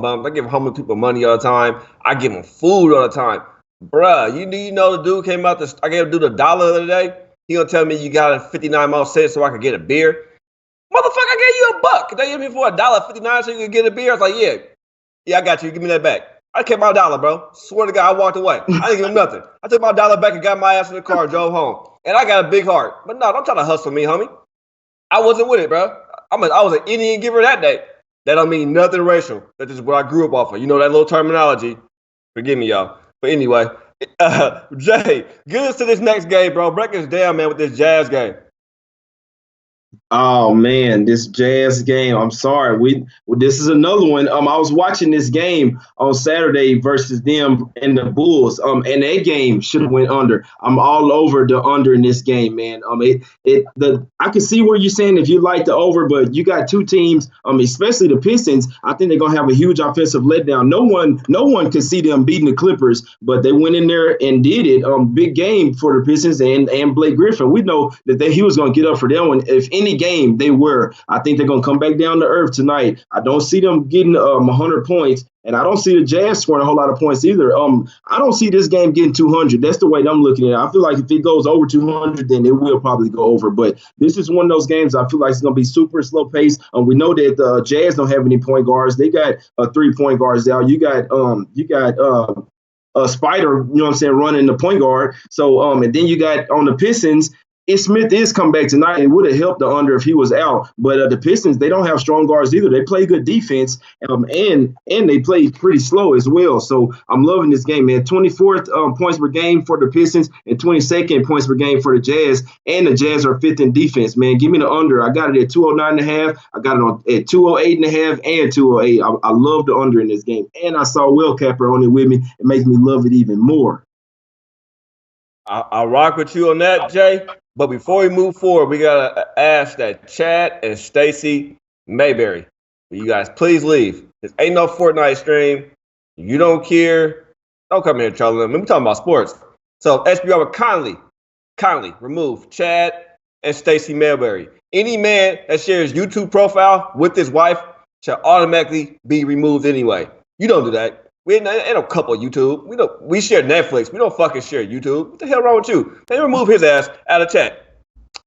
bums. I give homeless people money all the time. I give them food all the time. Bruh, you know the dude came out, I gave him dude $1 the other day. He gonna tell me you got 59 more cents so I could get a beer. Motherfucker, I gave you $1. They gave me for $1.59 so you could get a beer. I was like, yeah, I got you. Give me that back. I kept my $1, bro. Swear to God, I walked away. I didn't give him nothing. I took my $1 back and got my ass in the car and drove home. And I got a big heart. But no, don't try to hustle me, homie. I wasn't with it, bro. I was an Indian giver that day. That don't mean nothing racial. That's just what I grew up off of. You know that little terminology. Forgive me, y'all. But anyway, Jay, get us to this next game, bro. Break us down, man, with this Jazz game. Oh man, this Jazz game. I'm sorry. This is another one. I was watching this game on Saturday versus them and the Bulls. And that game should have went under. I'm all over the under in this game, man. I can see where you're saying if you like the over, but you got two teams, especially the Pistons. I think they're gonna have a huge offensive letdown. No one could see them beating the Clippers, but they went in there and did it. Big game for the Pistons and Blake Griffin. We know that he was gonna get up for that one. If any game they were, I think they're going to come back down to earth tonight. I don't see them getting 100 points, and I don't see the Jazz scoring a whole lot of points either. I don't see this game getting 200. That's the way I'm looking at it. I feel like if it goes over 200, then it will probably go over. But this is one of those games I feel like it's going to be super slow pace. We know that the Jazz don't have any point guards. They got 3 point guards out. You got Spider, you know what I'm saying, running the point guard. So and then you got on the Pistons, Smith is come back tonight. It would have helped the under if he was out. But the Pistons, they don't have strong guards either. They play good defense, and they play pretty slow as well. So I'm loving this game, man. 24th points per game for the Pistons and 22nd points per game for the Jazz. And the Jazz are 5th in defense, man. Give me the under. I got it at 209.5. I got it at 208.5 and 208. I love the under in this game. And I saw Will Capper on it with me. It makes me love it even more. I'll rock with you on that, Jay. But before we move forward, we gotta ask that Chad and Stacy Mayberry, will you guys please leave? This ain't no Fortnite stream. You don't care. Don't come here and trouble them. We're talking about sports. So SBR would kindly remove Chad and Stacy Mayberry. Any man that shares YouTube profile with his wife shall automatically be removed anyway. You don't do that. We ain't no couple YouTube. We share Netflix. We don't fucking share YouTube. What the hell wrong with you? They remove his ass out of chat.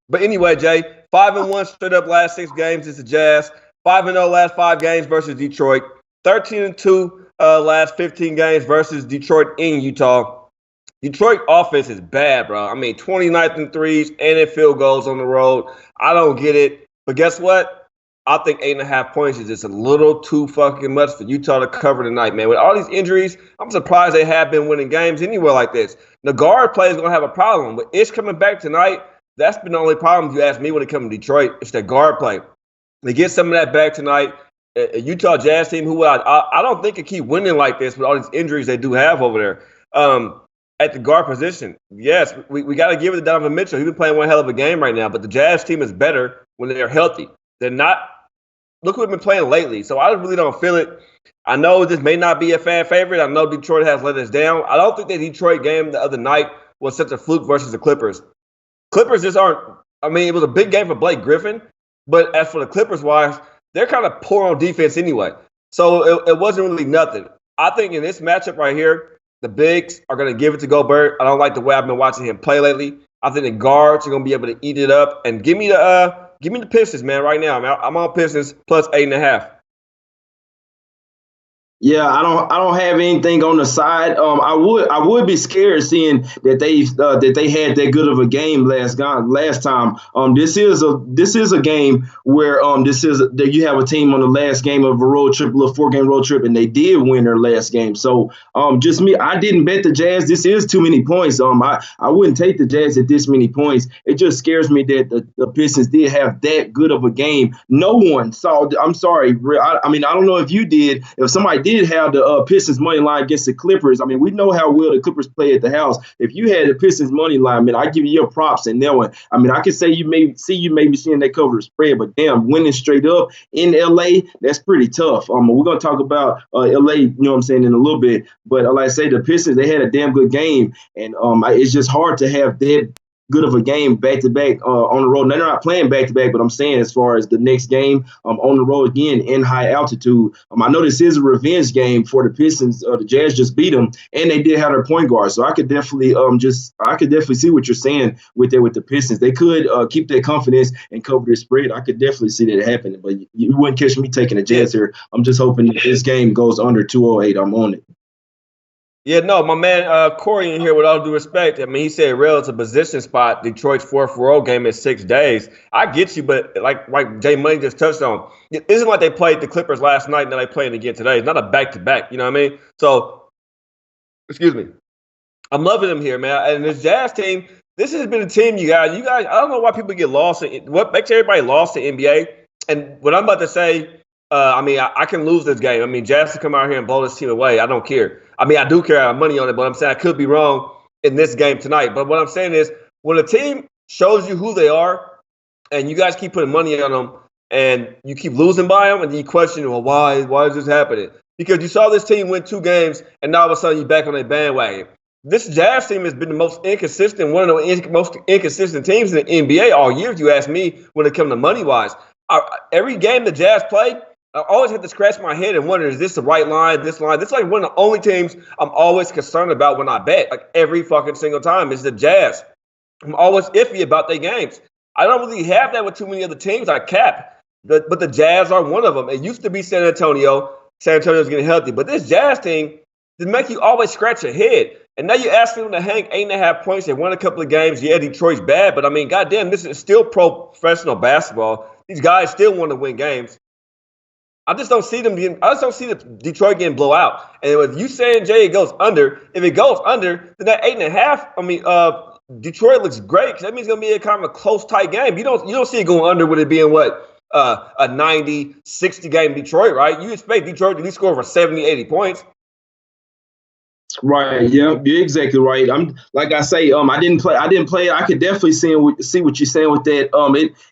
But anyway, Jay, 5-1 straight up last 6 games is the Jazz. 5-0 last 5 games versus Detroit. 13-2 last 15 games versus Detroit in Utah. Detroit offense is bad, bro. I mean, 29th in threes and in field goals on the road. I don't get it. But guess what? I think 8.5 points is just a little too fucking much for Utah to cover tonight, man. With all these injuries, I'm surprised they have been winning games anywhere like this. The guard play is going to have a problem. But Ish coming back tonight, that's been the only problem, if you ask me, when it comes to Detroit. It's that guard play. They get some of that back tonight. A Utah Jazz team who I don't think can keep winning like this with all these injuries they do have over there. At the guard position, yes, we got to give it to Donovan Mitchell. He's been playing one hell of a game right now. But the Jazz team is better when they're healthy. They're not. Look who we've been playing lately. So I really don't feel it. I know this may not be a fan favorite. I know Detroit has let us down. I don't think the Detroit game the other night was such a fluke versus the Clippers. Clippers just aren't. I mean, it was a big game for Blake Griffin. But as for the Clippers-wise, they're kind of poor on defense anyway. So it wasn't really nothing. I think in this matchup right here, the bigs are going to give it to Gobert. I don't like the way I've been watching him play lately. I think the guards are going to be able to eat it up. And give me the Pistons, man, right now. I'm on Pistons plus 8.5. Yeah, I don't have anything on the side. I would be scared seeing that they had that good of a game last time. This is a game where you have a team on the last game of a road trip, a little 4-game road trip, and they did win their last game. So just me, I didn't bet the Jazz. This is too many points. I wouldn't take the Jazz at this many points. It just scares me that the Pistons did have that good of a game. No one saw. I'm sorry. I mean, I don't know if you did. If somebody did have the Pistons money line against the Clippers, I mean, we know how well the Clippers play at the house. If you had the Pistons money line, man, I give you your props in that one. I mean, I could say you may be seeing that cover the spread, but damn, winning straight up in LA, that's pretty tough. We're gonna talk about LA, you know what I'm saying, in a little bit. But like I say, the Pistons, they had a damn good game, and it's just hard to have that good of a game back to back on the road. Now, they're not playing back to back, but I'm saying as far as the next game on the road again in high altitude. I know this is a revenge game for the Pistons. The Jazz just beat them, and they did have their point guard. So I could definitely see what you're saying with the Pistons. They could keep their confidence and cover their spread. I could definitely see that happening, but you wouldn't catch me taking the Jazz here. I'm just hoping that this game goes under 208. I'm on it. Yeah, no, my man Corey in here, with all due respect, I mean, he said real, it's a position spot. Detroit's 4th road game in 6 days. I get you, but like Jay Money just touched on, it isn't like they played the Clippers last night and then they playing again today. It's not a back-to-back, you know what I mean? So, excuse me. I'm loving them here, man. And this Jazz team, this has been a team, you guys, I don't know why people get lost. What makes everybody lost to NBA? And what I'm about to say, I can lose this game. I mean, Jazz to come out here and blow this team away. I don't care. I mean, I do care. I have money on it, but I'm saying I could be wrong in this game tonight. But what I'm saying is, when a team shows you who they are, and you guys keep putting money on them, and you keep losing by them, and then you question, well, why is this happening? Because you saw this team win 2 games, and now all of a sudden you're back on their bandwagon. This Jazz team has been the most inconsistent, one of the most inconsistent teams in the NBA all year, if you ask me, when it comes to money-wise. Every game the Jazz play, I always have to scratch my head and wonder, is this the right line, this line? This is like one of the only teams I'm always concerned about when I bet, like every fucking single time, is the Jazz. I'm always iffy about their games. I don't really have that with too many other teams I cap, but the Jazz are one of them. It used to be San Antonio. San Antonio's getting healthy. But this Jazz team, it make you always scratch your head. And now you're asking them to hang 8.5 points. They won a couple of games. Yeah, Detroit's bad, but I mean, goddamn, this is still professional basketball. These guys still want to win games. I just don't see them getting. I just don't see the Detroit getting blow out. And if you saying Jay it goes under, if it goes under, then that 8.5. I mean, Detroit looks great because that means it's gonna be a kind of a close, tight game. You don't see it going under with it being what a 90-60 game Detroit, right? You expect Detroit to at least score for 70, 80 points. Right. Yeah, you're exactly right. I'm like I say. I didn't play. I could definitely see what you're saying with that.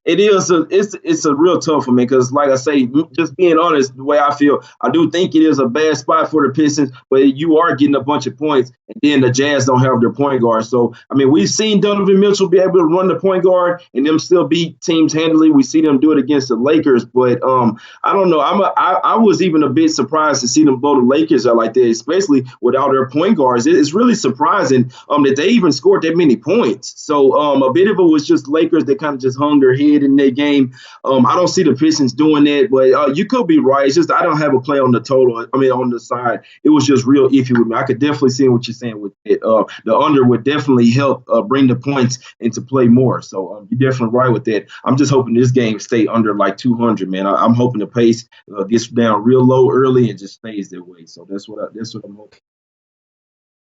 It's a real tough one, man. Because like I say, just being honest, the way I feel, I do think it is a bad spot for the Pistons. But you are getting a bunch of points, and then the Jazz don't have their point guard. So I mean, we've seen Donovan Mitchell be able to run the point guard and them still beat teams handily. We see them do it against the Lakers. But I don't know. I was even a bit surprised to see them blow the Lakers out like that, especially without their point guards. It's really surprising that they even scored that many points. So a bit of it was just Lakers that kind of just hung their head in that game. I don't see the Pistons doing that, but you could be right. It's just I don't have a play on the total. I mean, on the side, it was just real iffy with me. I could definitely see what you're saying with it. The under would definitely help bring the points into play more. So you're definitely right with that. I'm just hoping this game stay under like 200, man. I'm hoping the pace gets down real low early and just stays that way. So that's what I'm hoping.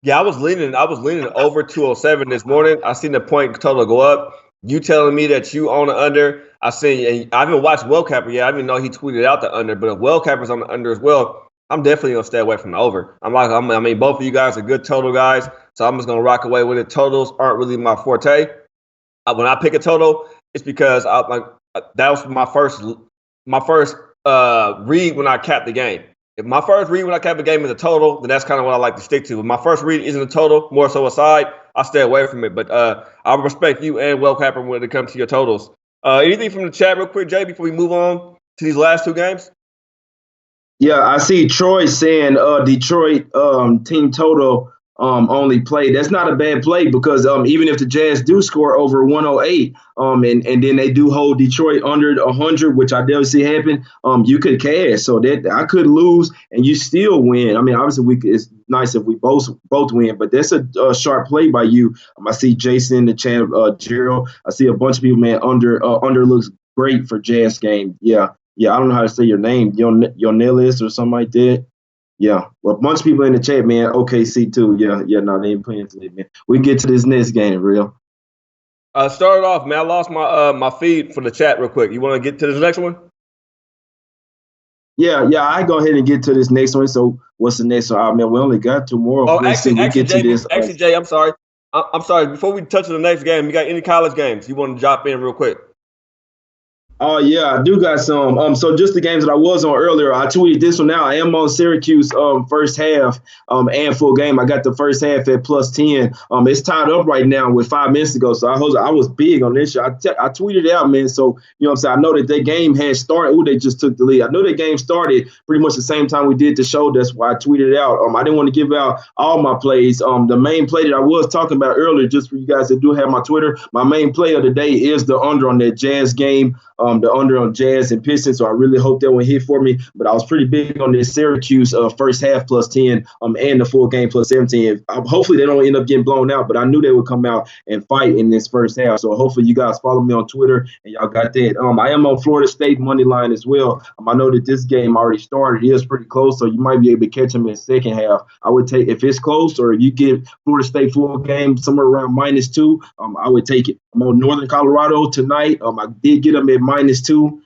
Yeah, I was leaning over 207 this morning. I seen the point total go up. You telling me that you own the under. I haven't watched Will Capper yet. I didn't even know he tweeted out the under, but if Will Capper's on the under as well, I'm definitely gonna stay away from the over. I mean, both of you guys are good total guys, so I'm just gonna rock away with it. Totals aren't really my forte. When I pick a total, it's because that was my first read when I capped the game. If my first read when I cap a game is a total, then that's kind of what I like to stick to. If my first read isn't a total, more so a side, I stay away from it. But I respect you and Will Capper when it comes to your totals. Anything from the chat real quick, Jay, before we move on to these last two games? Yeah, I see Troy saying Detroit team total only play. That's not a bad play because even if the Jazz do score over 108, and then they do hold Detroit under 100, which I definitely see happen, you could cash. So that I could lose and you still win. I mean, obviously it's nice if we both win, but that's a sharp play by you. I see Jason in the chat, Gerald. I see a bunch of people, man. Under looks great for Jazz game. Yeah, I don't know how to say your name, Yonelis or something like that. Yeah, well, a bunch of people in the chat, man. OKC too. Yeah. No, they ain't playing today, man. We get to this next game, real. Started off, man. I lost my feed for the chat real quick. You want to get to this next one? Yeah. I go ahead and get to this next one. So what's the next one? Oh, man, we only got two more. Oh, actually, Jay, I'm sorry. I'm sorry. Before we touch on the next game, you got any college games you want to drop in real quick? Oh, yeah, I do got some. So just the games that I was on earlier, I tweeted this one out. I am on Syracuse first half and full game. I got the first half at +10. It's tied up right now with 5 minutes to go. So I was big on this shit. I tweeted it out, man. So, you know what I'm saying? I know that their game had started. Ooh, they just took the lead. I know their game started pretty much the same time we did the show. That's why I tweeted it out. I didn't want to give out all my plays. The main play that I was talking about earlier, just for you guys that do have my Twitter, my main play of the day is the under on that Jazz game. The under on Jazz and Pistons, so I really hope that one hit for me. But I was pretty big on this Syracuse first half +10 and the full game +17. Hopefully they don't end up getting blown out, but I knew they would come out and fight in this first half. So hopefully you guys follow me on Twitter and y'all got that. I am on Florida State money line as well. I know that this game already started. It is pretty close, so you might be able to catch them in the second half. I would take if it's close or if you get Florida State full game somewhere around -2. I would take it. I'm on Northern Colorado tonight. I did get them at -2.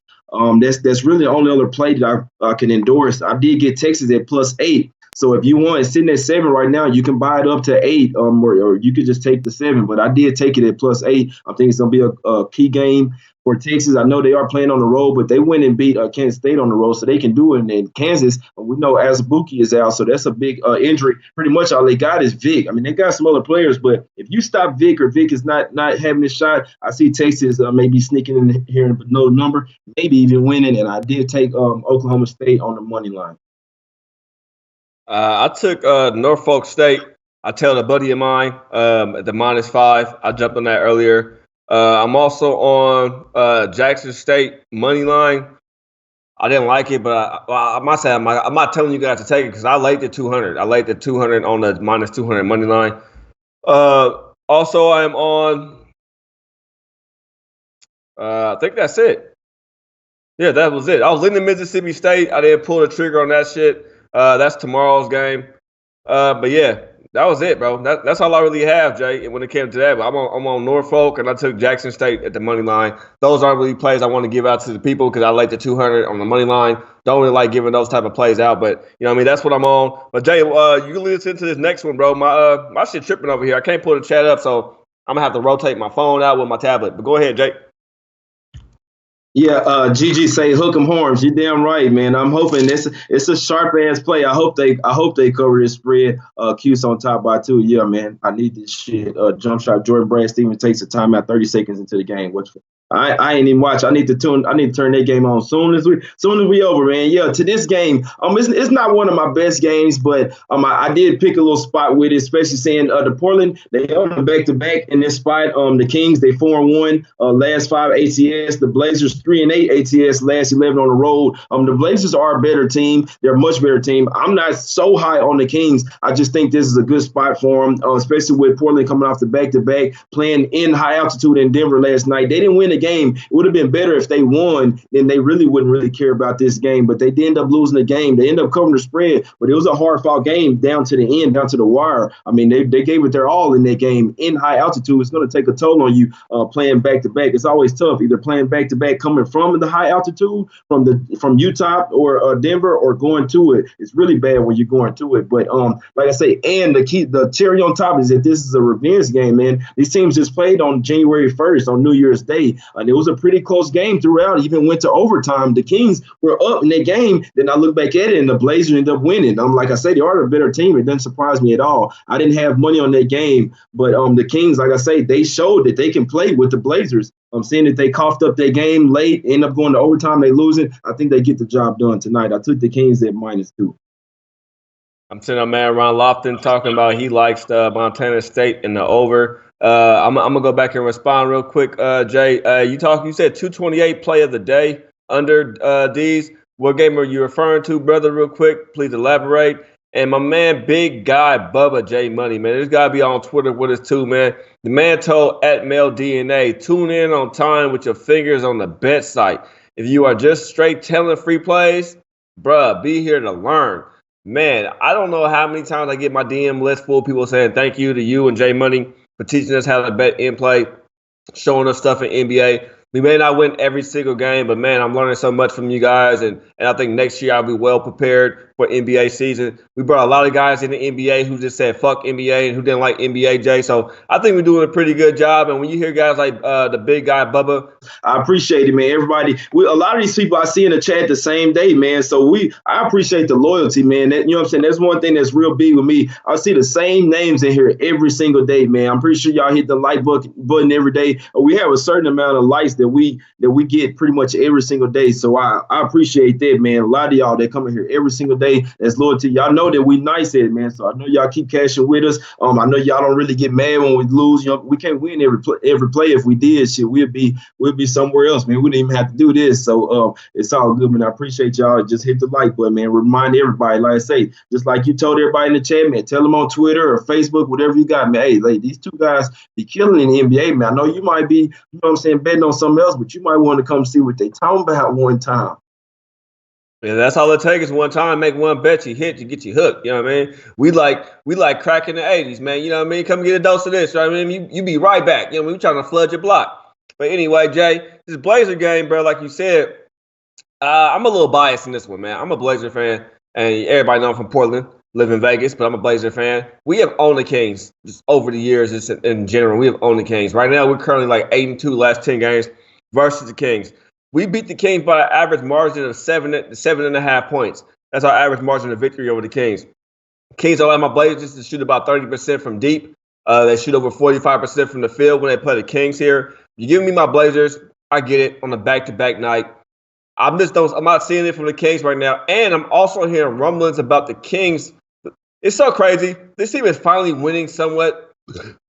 That's really the only other play that I can endorse. I did get Texas at +8. So if you want, it's sitting at 7 right now. You can buy it up to 8, or you could just take the 7. But I did take it at +8. I think it's gonna be a key game for Texas. I know they are playing on the road, but they went and beat Kansas State on the road, so they can do it. And in Kansas, we know Azubuike is out, so that's a big injury. Pretty much all they got is Vic. I mean, they got some other players, but if you stop Vic or Vic is not having a shot, I see Texas maybe sneaking in here in no number, maybe even winning. And I did take Oklahoma State on the money line. I took Norfolk State. I told a buddy of mine at the -5. I jumped on that earlier. I'm also on Jackson State money line. I didn't like it, but I must say I'm not telling you guys to take it because I like the 200. I like the 200 on the minus 200 money line. Also, I'm on. I think that's it. Yeah, that was it. I was leaning Mississippi State. I didn't pull the trigger on that shit. That's tomorrow's game. But yeah, that was it, bro. That's all I really have, Jay. When it came to that, but I'm on Norfolk, and I took Jackson State at the money line. Those aren't really plays I want to give out to the people because I like the 200 on the money line. Don't really like giving those type of plays out, but you know what I mean. That's what I'm on. But Jay, you can lead us into this next one, bro. My shit tripping over here. I can't pull the chat up, so I'm gonna have to rotate my phone out with my tablet. But go ahead, Jay. Yeah, Gigi say hook 'em horns. You damn right, man. I'm hoping it's a sharp ass play. I hope they cover this spread. Cuse on top by 2. Yeah, man. I need this shit. Jump shot. Jordan Brad Stevens takes a timeout 30 seconds into the game. I ain't even watch. I need to turn that game on soon as we over, man. Yeah, to this game. It's not one of my best games, but I did pick a little spot with it, especially saying the Portland, they on the back to back in this spot. The Kings, they 4-1 last 5 ATS. The Blazers 3-8 ATS last 11 on the road. The Blazers are a better team. They're a much better team. I'm not so high on the Kings. I just think this is a good spot for them, especially with Portland coming off the back to back, playing in high altitude in Denver last night. They didn't win the game. It would have been better if they won. Then they really wouldn't really care about this game. But they did end up losing the game. They ended up covering the spread, but it was a hard fought game down to the end, down to the wire. I mean, they gave it their all in that game in high altitude. It's going to take a toll on you playing back to back. It's always tough, either playing back to back coming from the high altitude from Utah or Denver, or going to it. It's really bad when you're going to it. But like I say, and the cherry on top is that this is a revenge game, man. These teams just played on January 1st on New Year's Day, and it was a pretty close game throughout. Even went to overtime. The Kings were up in that game. Then I look back at it, and the Blazers ended up winning. Like I say, they are a better team. It doesn't surprise me at all. I didn't have money on that game, but the Kings, like I say, they showed that they can play with the Blazers. I'm seeing that they coughed up their game late, end up going to overtime, they lose it. I think they get the job done tonight. I took the Kings at -2. I'm seeing our man Ron Lofton talking about he likes the Montana State in the over. I'm gonna go back and respond real quick, Jay. You said 228 play of the day under D's. What game are you referring to, brother? Real quick, please elaborate. And my man, big guy Bubba J Money, man, this guy be on Twitter with us too, man. The man told @MailDNA, tune in on time with your fingers on the bet site. If you are just straight telling free plays, bruh, be here to learn. Man, I don't know how many times I get my DM list full of people saying thank you to you and J Money for teaching us how to bet in play, showing us stuff in NBA. We may not win every single game, but man, I'm learning so much from you guys, and I think next year I'll be well prepared for NBA season. We brought a lot of guys in the NBA who just said fuck NBA and who didn't like NBA, Jay. So I think we're doing a pretty good job. And when you hear guys like the big guy Bubba, I appreciate it, man. Everybody, a lot of these people I see in the chat the same day, man. So I appreciate the loyalty, man. You know what I'm saying? That's one thing that's real big with me. I see the same names in here every single day, man. I'm pretty sure y'all hit the like button every day. We have a certain amount of likes that we get pretty much every single day. So I appreciate that, man. A lot of y'all that come in here every single day, that's loyalty. Y'all know that we nice at it, man. So I know y'all keep cashing with us. I know y'all don't really get mad when we lose. You know, we can't win every play. If we did, shit, we'd be somewhere else, man. We didn't even have to do this. So it's all good, man. I appreciate y'all. Just hit the like button, man. Remind everybody, like I say, just like you told everybody in the chat, man. Tell them on Twitter or Facebook, whatever you got, man. Hey, like, these two guys be killing in the NBA, man. I know you might be, you know what I'm saying, betting on something else, but you might want to come see what they talking about one time. Yeah, that's all it takes is one time, make one bet, you hit, you get you hooked. You know what I mean? We like crack in the 80s, man. You know what I mean? Come get a dose of this, right? I mean, you be right back. You know, we trying to flood your block. But anyway, Jay, this Blazer game, bro, like you said, I'm a little biased in this one, man. I'm a Blazer fan, and everybody know I'm from Portland, live in Vegas, but I'm a Blazer fan. We have owned the Kings just over the years, just in general. We have owned the Kings. Right now, we're currently like 8-2 last 10 games versus the Kings. We beat the Kings by an average margin of 7.5 points. That's our average margin of victory over the Kings. Kings allow my Blazers to shoot about 30% from deep. They shoot over 45% from the field when they play the Kings here. You give me my Blazers, I get it on a back-to-back night. I'm not seeing it from the Kings right now, and I'm also hearing rumblings about the Kings. It's so crazy. This team is finally winning somewhat.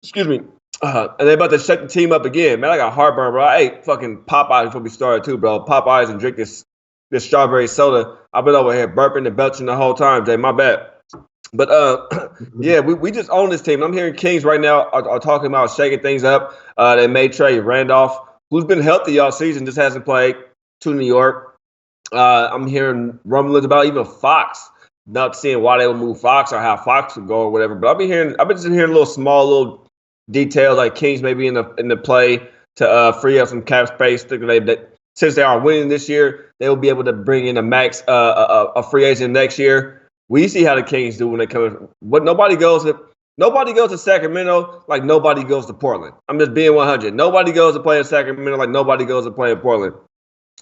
Excuse me. And they're about to shut the team up again. Man, I got heartburn, bro. I ate fucking Popeyes before we started, too, bro. Popeyes and drink this this strawberry soda. I've been over here burping and belching the whole time, Jay. My bad. But yeah, we just own this team. I'm hearing Kings right now are talking about shaking things up. They may trade Randolph, who's been healthy all season, just hasn't played, to New York. I'm hearing rumblings about even Fox. Not seeing why they would move Fox or how Fox would go or whatever. But I've been just hearing little details like Kings maybe in the play to free up some cap space. Since they are winning this year, they will be able to bring in a free agent next year. We see how the Kings do when they come. But nobody goes to Sacramento like nobody goes to Portland. I'm just being 100. Nobody goes to play in Sacramento like nobody goes to play in Portland.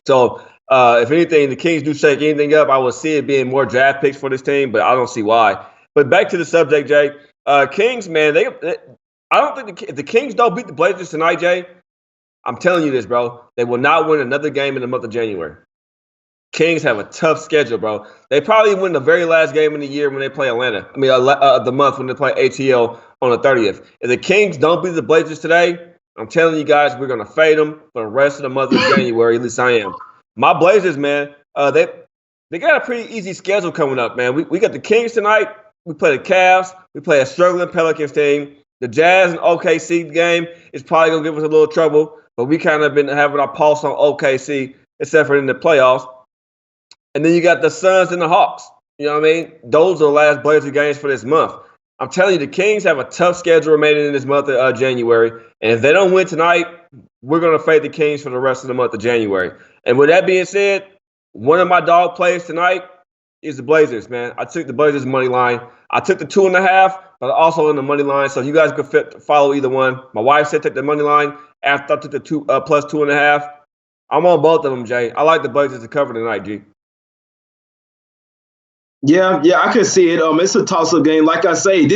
So if anything, the Kings do shake anything up, I would see it being more draft picks for this team, but I don't see why. But back to the subject, Jay. Kings, man, I don't think if the Kings don't beat the Blazers tonight, Jay, I'm telling you this, bro, they will not win another game in the month of January. Kings have a tough schedule, bro. They probably win the very last game of the year when they play Atlanta. I mean, the month when they play ATL on the 30th. If the Kings don't beat the Blazers today, I'm telling you guys, we're going to fade them for the rest of the month of January. At least I am. My Blazers, man, they got a pretty easy schedule coming up, man. We got the Kings tonight. We play the Cavs. We play a struggling Pelicans team. The Jazz and OKC game is probably going to give us a little trouble, but we kind of been having our pulse on OKC, except for in the playoffs. And then you got the Suns and the Hawks. You know what I mean? Those are the last Blazer games for this month. I'm telling you, the Kings have a tough schedule remaining in this month of January. And if they don't win tonight, we're going to fade the Kings for the rest of the month of January. And with that being said, one of my dog plays tonight is the Blazers, man. I took the Blazers money line. I took the 2.5, but also in the money line. So you guys could follow either one. My wife said take the money line after I took the plus 2.5. I'm on both of them, Jay. I like the Blazers to cover tonight, G. Yeah, I can see it. It's a toss-up game. Like I say,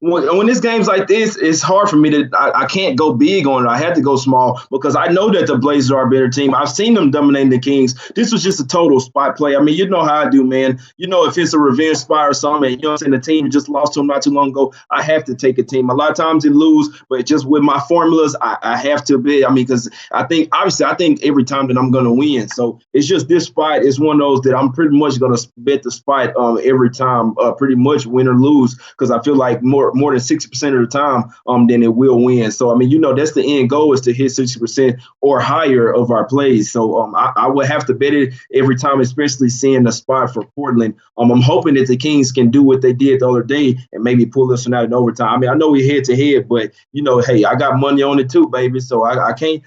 when this game's like this, it's hard for me to. I can't go big on it. I had to go small because I know that the Blazers are a better team. I've seen them dominating the Kings. This was just a total spot play. I mean, you know how I do, man. You know if it's a revenge spot or something. You know what I'm saying? The team just lost to them not too long ago. I have to take a team. A lot of times they lose, but just with my formulas, I have to bet. I mean, because I think every time that I'm going to win. So it's just this spot is one of those that I'm pretty much going to bet the spot every time, pretty much win or lose, because I feel like more than 60% of the time, then it will win. So I mean, you know, that's the end goal is to hit 60% or higher of our plays. So I would have to bet it every time, especially seeing the spot for Portland. I'm hoping that the Kings can do what they did the other day and maybe pull this one out in overtime. I mean, I know we head to head, but you know, hey, I got money on it too, baby. So I can't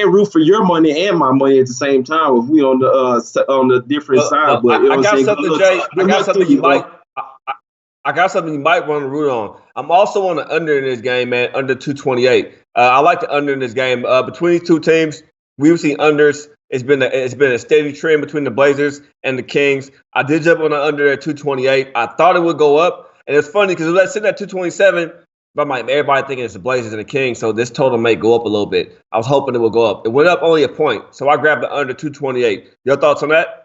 root for your money and my money at the same time if we on the different side. But I got something, Jay. I got something you might want to root on. I'm also on the under in this game, man, under 228. I like the under in this game. Between these two teams, we've seen unders. It's been a steady trend between the Blazers and the Kings. I did jump on the under at 228. I thought it would go up, and it's funny because let's sit at 227. But everybody thinking it's the Blazers and the Kings, so this total may go up a little bit. I was hoping it would go up. It went up only a point, so I grabbed the under 228. Your thoughts on that?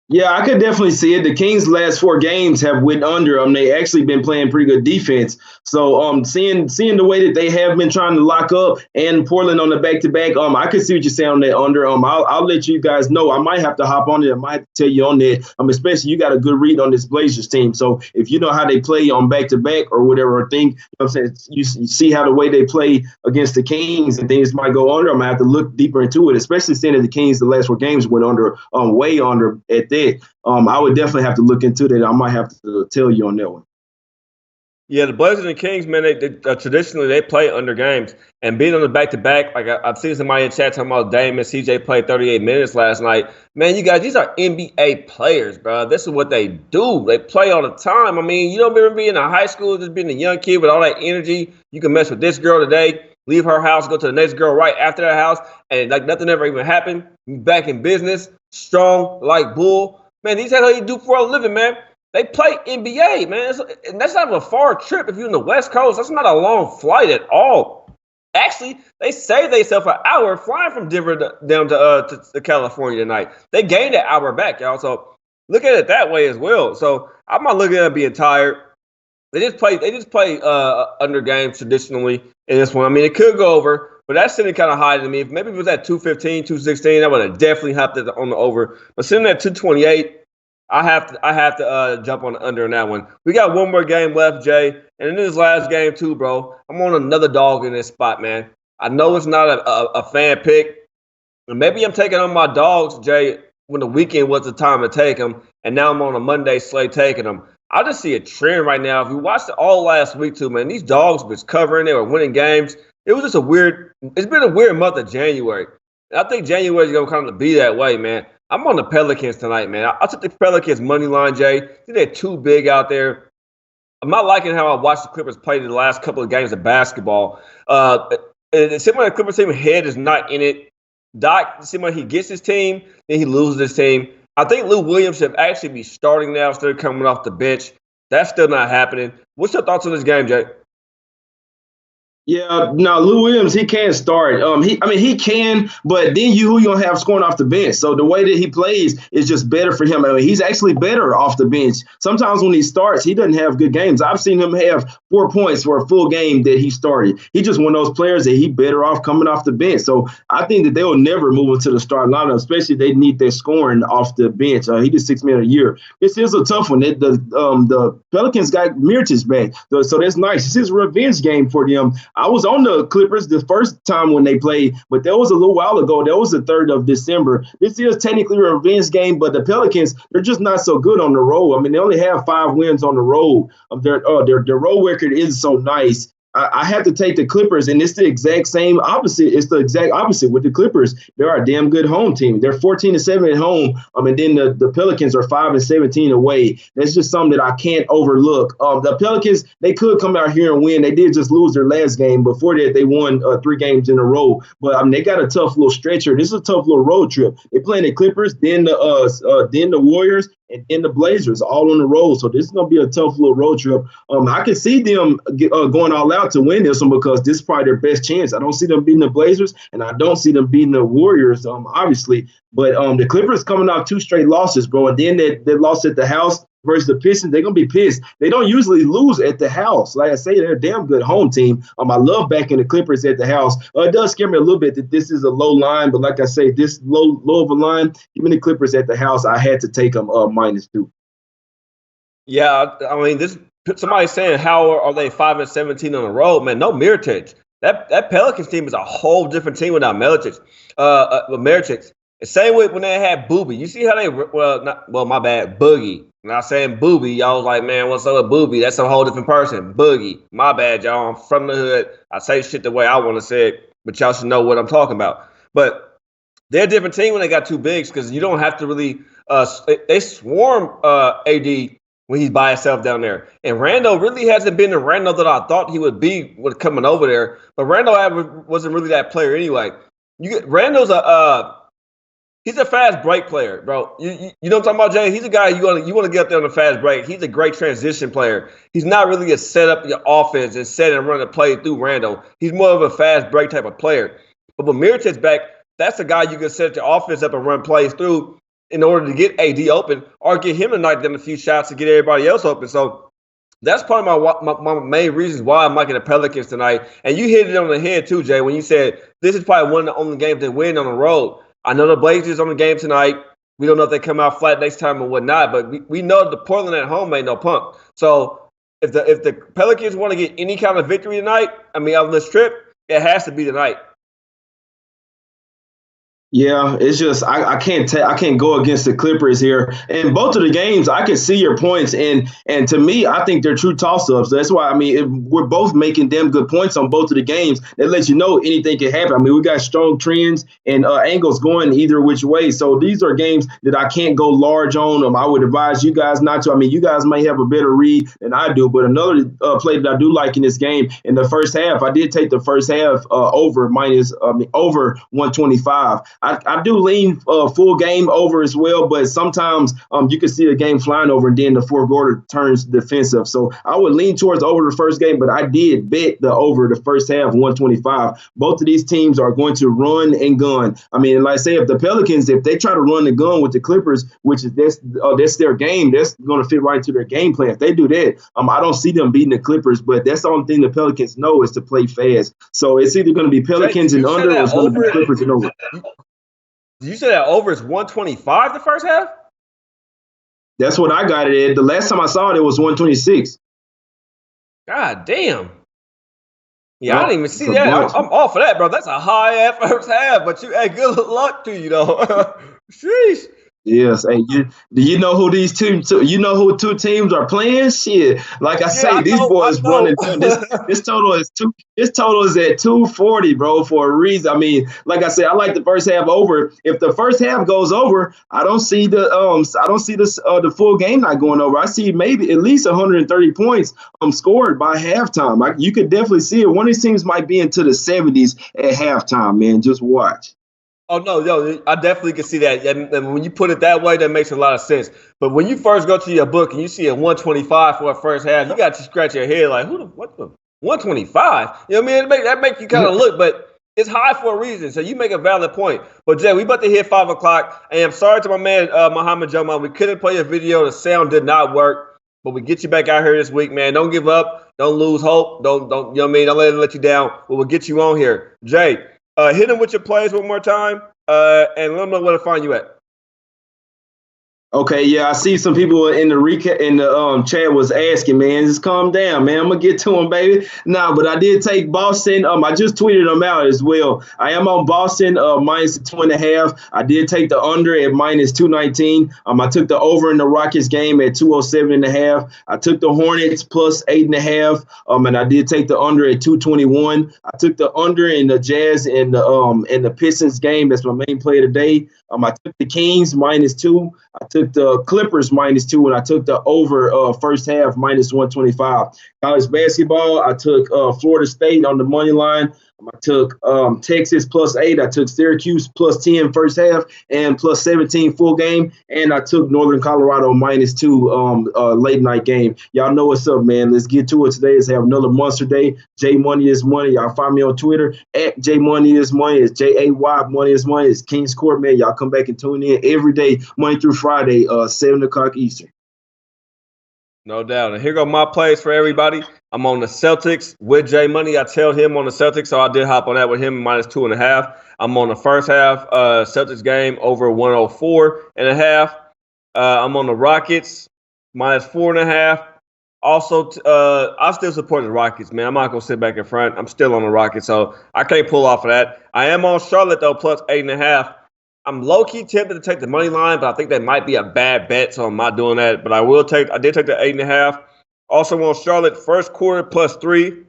Yeah, I could definitely see it. The Kings' last 4 games have went under. They actually been playing pretty good defense. So seeing the way that they have been trying to lock up and Portland on the back-to-back, I could see what you're saying on that under. I'll let you guys know. I might have to hop on it. I might tell you on that. Especially you got a good read on this Blazers team. So if you know how they play on back-to-back or whatever thing, you know what I'm saying, you see how the way they play against the Kings and things might go under. I'm gonna have to look deeper into it, especially seeing that the Kings the last 4 games went under, way under at that. I would definitely have to look into that. I might have to tell you on that one. Yeah, the Blazers and Kings, man, they traditionally they play under games. And being on the back-to-back, like I've seen somebody in chat talking about Dame and CJ played 38 minutes last night. Man, you guys, these are NBA players, bro. This is what they do. They play all the time. I mean, you don't remember being in high school, just being a young kid with all that energy. You can mess with this girl today, leave her house, go to the next girl right after that house, and like nothing ever even happened. You back in business, strong like bull. Man, these are how you do for a living, man. They play NBA, man. And that's not a far trip if you're in the West Coast. That's not a long flight at all. Actually, they saved themselves an hour flying from Denver down to California tonight. They gained an hour back, y'all. So look at it that way as well. So I'm not looking at being tired. They just play under games traditionally in this one. I mean, it could go over. But that's sitting kind of high to me. Maybe if it was at 215, 216, I would have definitely hopped it on the over. But sitting at 228, I have to jump on the under in that one. We got one more game left, Jay, and in this last game too, bro. I'm on another dog in this spot, man. I know it's not a fan pick, and maybe I'm taking on my dogs, Jay, when the weekend was the time to take them, and now I'm on a Monday slate taking them. I just see a trend right now. If you watched it all last week too, man, these dogs was covering, they were winning games. It was just it's been a weird month of January. And I think January is going to kind of be that way, man. I'm on the Pelicans tonight, man. I took the Pelicans money line, Jay. I think they're too big out there. I'm not liking how I watched the Clippers play the last couple of games of basketball. It seems like the Clippers team head is not in it. Doc, it seems like he gets his team, then he loses his team. I think Lou Williams should actually be starting now instead of coming off the bench. That's still not happening. What's your thoughts on this game, Jay? Yeah, no, Lou Williams, he can start. He can, but then who you gonna have scoring off the bench? So the way that he plays is just better for him. I mean, he's actually better off the bench. Sometimes when he starts, he doesn't have good games. I've seen him have 4 points for a full game that he started. He's just one of those players that he better off coming off the bench. So I think that they will never move into the starting lineup, especially if they need their scoring off the bench. He did $6 million a year. This is a tough one. The Pelicans got Mirotic back, so that's nice. This is a revenge game for them. I was on the Clippers the first time when they played, but that was a little while ago. That was the 3rd of December. This is technically a revenge game, but the Pelicans, they're just not so good on the road. I mean, they only have 5 wins on the road. Their road record is so nice. I have to take the Clippers, and it's the exact same opposite. It's the exact opposite with the Clippers. They're a damn good home team. They're 14-7 at home, and then the Pelicans are 5-17 away. That's just something that I can't overlook. The Pelicans, they could come out here and win. They did just lose their last game. Before that, they won 3 games in a row. But they got a tough little stretcher. This is a tough little road trip. They're playing the Clippers, then the Warriors, and then the Blazers all on the road. So this is going to be a tough little road trip. I can see them going all out to win this one because this is probably their best chance. I don't see them beating the Blazers, and I don't see them beating the Warriors, obviously. But the Clippers coming off 2 straight losses, bro, and then they lost at the house versus the Pistons. They're going to be pissed. They don't usually lose at the house. Like I say, they're a damn good home team. I love backing the Clippers at the house. It does scare me a little bit that this is a low line, but like I say, this low of a line, even the Clippers at the house, I had to take them -2. Yeah, I mean, somebody's saying how are they 5-17 on the road, man? No Mirotic. That Pelicans team is a whole different team without Mirotic. Same with when they had Booby. You see how they my bad, Boogie. Not saying Booby. Y'all was like, man, what's up with Booby? That's a whole different person. Boogie. My bad, y'all. I'm from the hood. I say shit the way I want to say it, but y'all should know what I'm talking about. But they're a different team when they got 2 bigs because you don't have to really they swarm AD when he's by himself down there. And Randall really hasn't been the Randall that I thought he would be with coming over there. But Randall wasn't really that player anyway. Randall's he's a fast break player, bro. You know what I'm talking about, Jay? He's a guy you want to get up there on a fast break. He's a great transition player. He's not really a set up your offense and set and run a play through Randall. He's more of a fast break type of player. But when Mirotic's back, that's a guy you can set your offense up and run plays through in order to get AD open or get him to knock down a few shots to get everybody else open. So that's part of my main reasons why I'm liking the Pelicans tonight. And you hit it on the head too, Jay, when you said this is probably one of the only games they win on the road. I know the Blazers on the game tonight. We don't know if they come out flat next time or whatnot, but we know the Portland at home ain't no punk. So if the Pelicans want to get any kind of victory tonight, on this trip, it has to be tonight. Yeah, it's just I can't go against the Clippers here. And both of the games, I can see your points, and to me, I think they're true toss-ups. That's why we're both making damn good points on both of the games. That lets you know anything can happen. We got strong trends and angles going either which way. So these are games that I can't go large on. I would advise you guys not to. You guys may have a better read than I do, but another play that I do like in this game in the first half, I did take the first half over 125. I do lean full game over as well, but sometimes you can see a game flying over and then the fourth quarter turns defensive. So I would lean towards over the first game, but I did bet the over the first half 125. Both of these teams are going to run and gun. I mean, like I say, if the Pelicans, if they try to run and gun with the Clippers, which is that's their game, that's going to fit right into their game plan. If they do that, I don't see them beating the Clippers, but that's the only thing the Pelicans know is to play fast. So it's either going to be Pelicans and under, or it's going to be Clippers and over. You said that over is 125 the first half? That's what I got it at. The last time I saw it, it was 126. God damn. Yeah, I didn't even see that. I'm off of that, bro. That's a high ass first half, but hey, good luck to you, though. Sheesh. Yes, hey, do you know who these teams? You know who two teams are playing? Shit, like I say, these boys running. This total is This total is at 240, bro, for a reason. I mean, like I said, I like the first half over. If the first half goes over, I don't see the full game not going over. I see maybe at least 130 points scored by halftime. You could definitely see it. One of these teams might be into the 70s at halftime. Man, just watch. Oh, no, I definitely can see that. And when you put it that way, that makes a lot of sense. But when you first go to your book and you see a 125 for a first half, you got to scratch your head like, what the 125? You know what I mean? That make you kind of look, but it's high for a reason. So you make a valid point. But, Jay, we about to hit 5 o'clock. And I'm sorry to my man, Muhammad Jamal. We couldn't play a video. The sound did not work. But we get you back out here this week, man. Don't give up. Don't lose hope. Don't you know what I mean? Don't let you down. But we'll get you on here. Jay. Hit them with your plays one more time, and let them know where to find you at. Okay, yeah, I see some people in the chat was asking, man, just calm down, man. I'm gonna get to them, baby. Nah, but I did take Boston. I just tweeted them out as well. I am on Boston minus 2.5. I did take the under at minus 219. I took the over in the Rockets game at 207.5. I took the Hornets plus 8.5. And I did take the under at 221. I took the under in the Jazz and the Pistons game. That's my main play today. I took the Kings minus 2. I took the Clippers minus 2, and I took the over first half minus 125. College basketball, I took Florida State on the money line. I took Texas plus 8. I took Syracuse plus 10 first half and plus 17 full game. And I took Northern Colorado minus 2 late night game. Y'all know what's up, man. Let's get to it today. Let's have another monster day. J Money is Money. Y'all find me on Twitter at J Money is Money. It's JAY Money is Money. It's King's Court, man. Y'all come back and tune in every day, Monday through Friday, 7 o'clock Eastern. No doubt. And here go my plays for everybody. I'm on the Celtics with J Money. I tailed him on the Celtics, so I did hop on that with him minus 2.5. I'm on the first half Celtics game over 104.5. I'm on the Rockets minus 4.5. Also, I still support the Rockets, man. I'm not gonna sit back in front. I'm still on the Rockets, so I can't pull off of that. I am on Charlotte though, plus 8.5. I'm low-key tempted to take the money line, but I think that might be a bad bet, so I'm not doing that. But I did take the 8.5. Also on Charlotte, first quarter plus 3.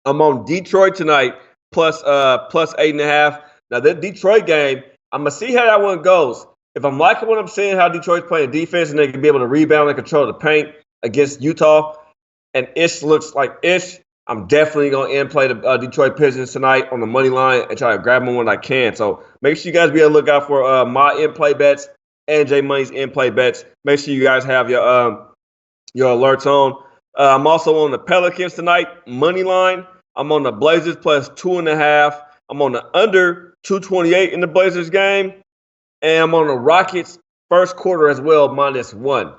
I'm on Detroit tonight, plus 8.5. Now, that Detroit game, I'm going to see how that one goes. If I'm liking what I'm seeing, how Detroit's playing defense, and they can be able to rebound and control the paint against Utah, and Ish looks like Ish, I'm definitely going to end play the Detroit Pistons tonight on the money line and try to grab them when I can. So make sure you guys be on the lookout for my in-play bets and J Money's in-play bets. Make sure you guys have your alerts on. I'm also on the Pelicans tonight, money line. I'm on the Blazers plus 2.5. I'm on the under 228 in the Blazers game. And I'm on the Rockets first quarter as well, minus 1.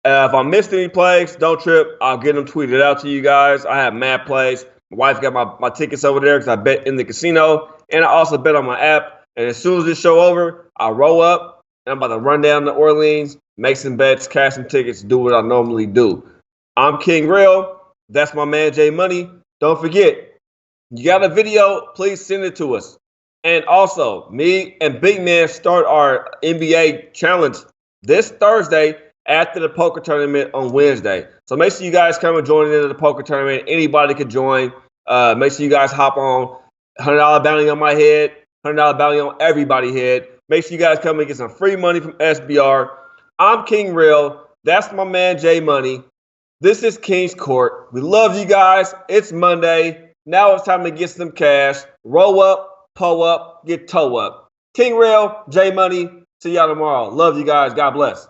If I missed any plays, don't trip. I'll get them tweeted out to you guys. I have mad plays. My wife got my tickets over there because I bet in the casino. And I also bet on my app. And as soon as this show over, I'll roll up. And I'm about to run down to Orleans, make some bets, cash some tickets, do what I normally do. I'm King Real. That's my man, J Money. Don't forget, you got a video, please send it to us. And also, me and Big Man start our NBA challenge this Thursday after the poker tournament on Wednesday. So make sure you guys come and join into the poker tournament. Anybody can join. Make sure you guys hop on. $100 bounty on my head. $100 bounty on everybody's head. Make sure you guys come and get some free money from SBR. I'm King Real. That's my man, J Money. This is King's Court. We love you guys. It's Monday. Now it's time to get some cash. Roll up, pull up, get toe up. King Rail, J Money. See y'all tomorrow. Love you guys. God bless.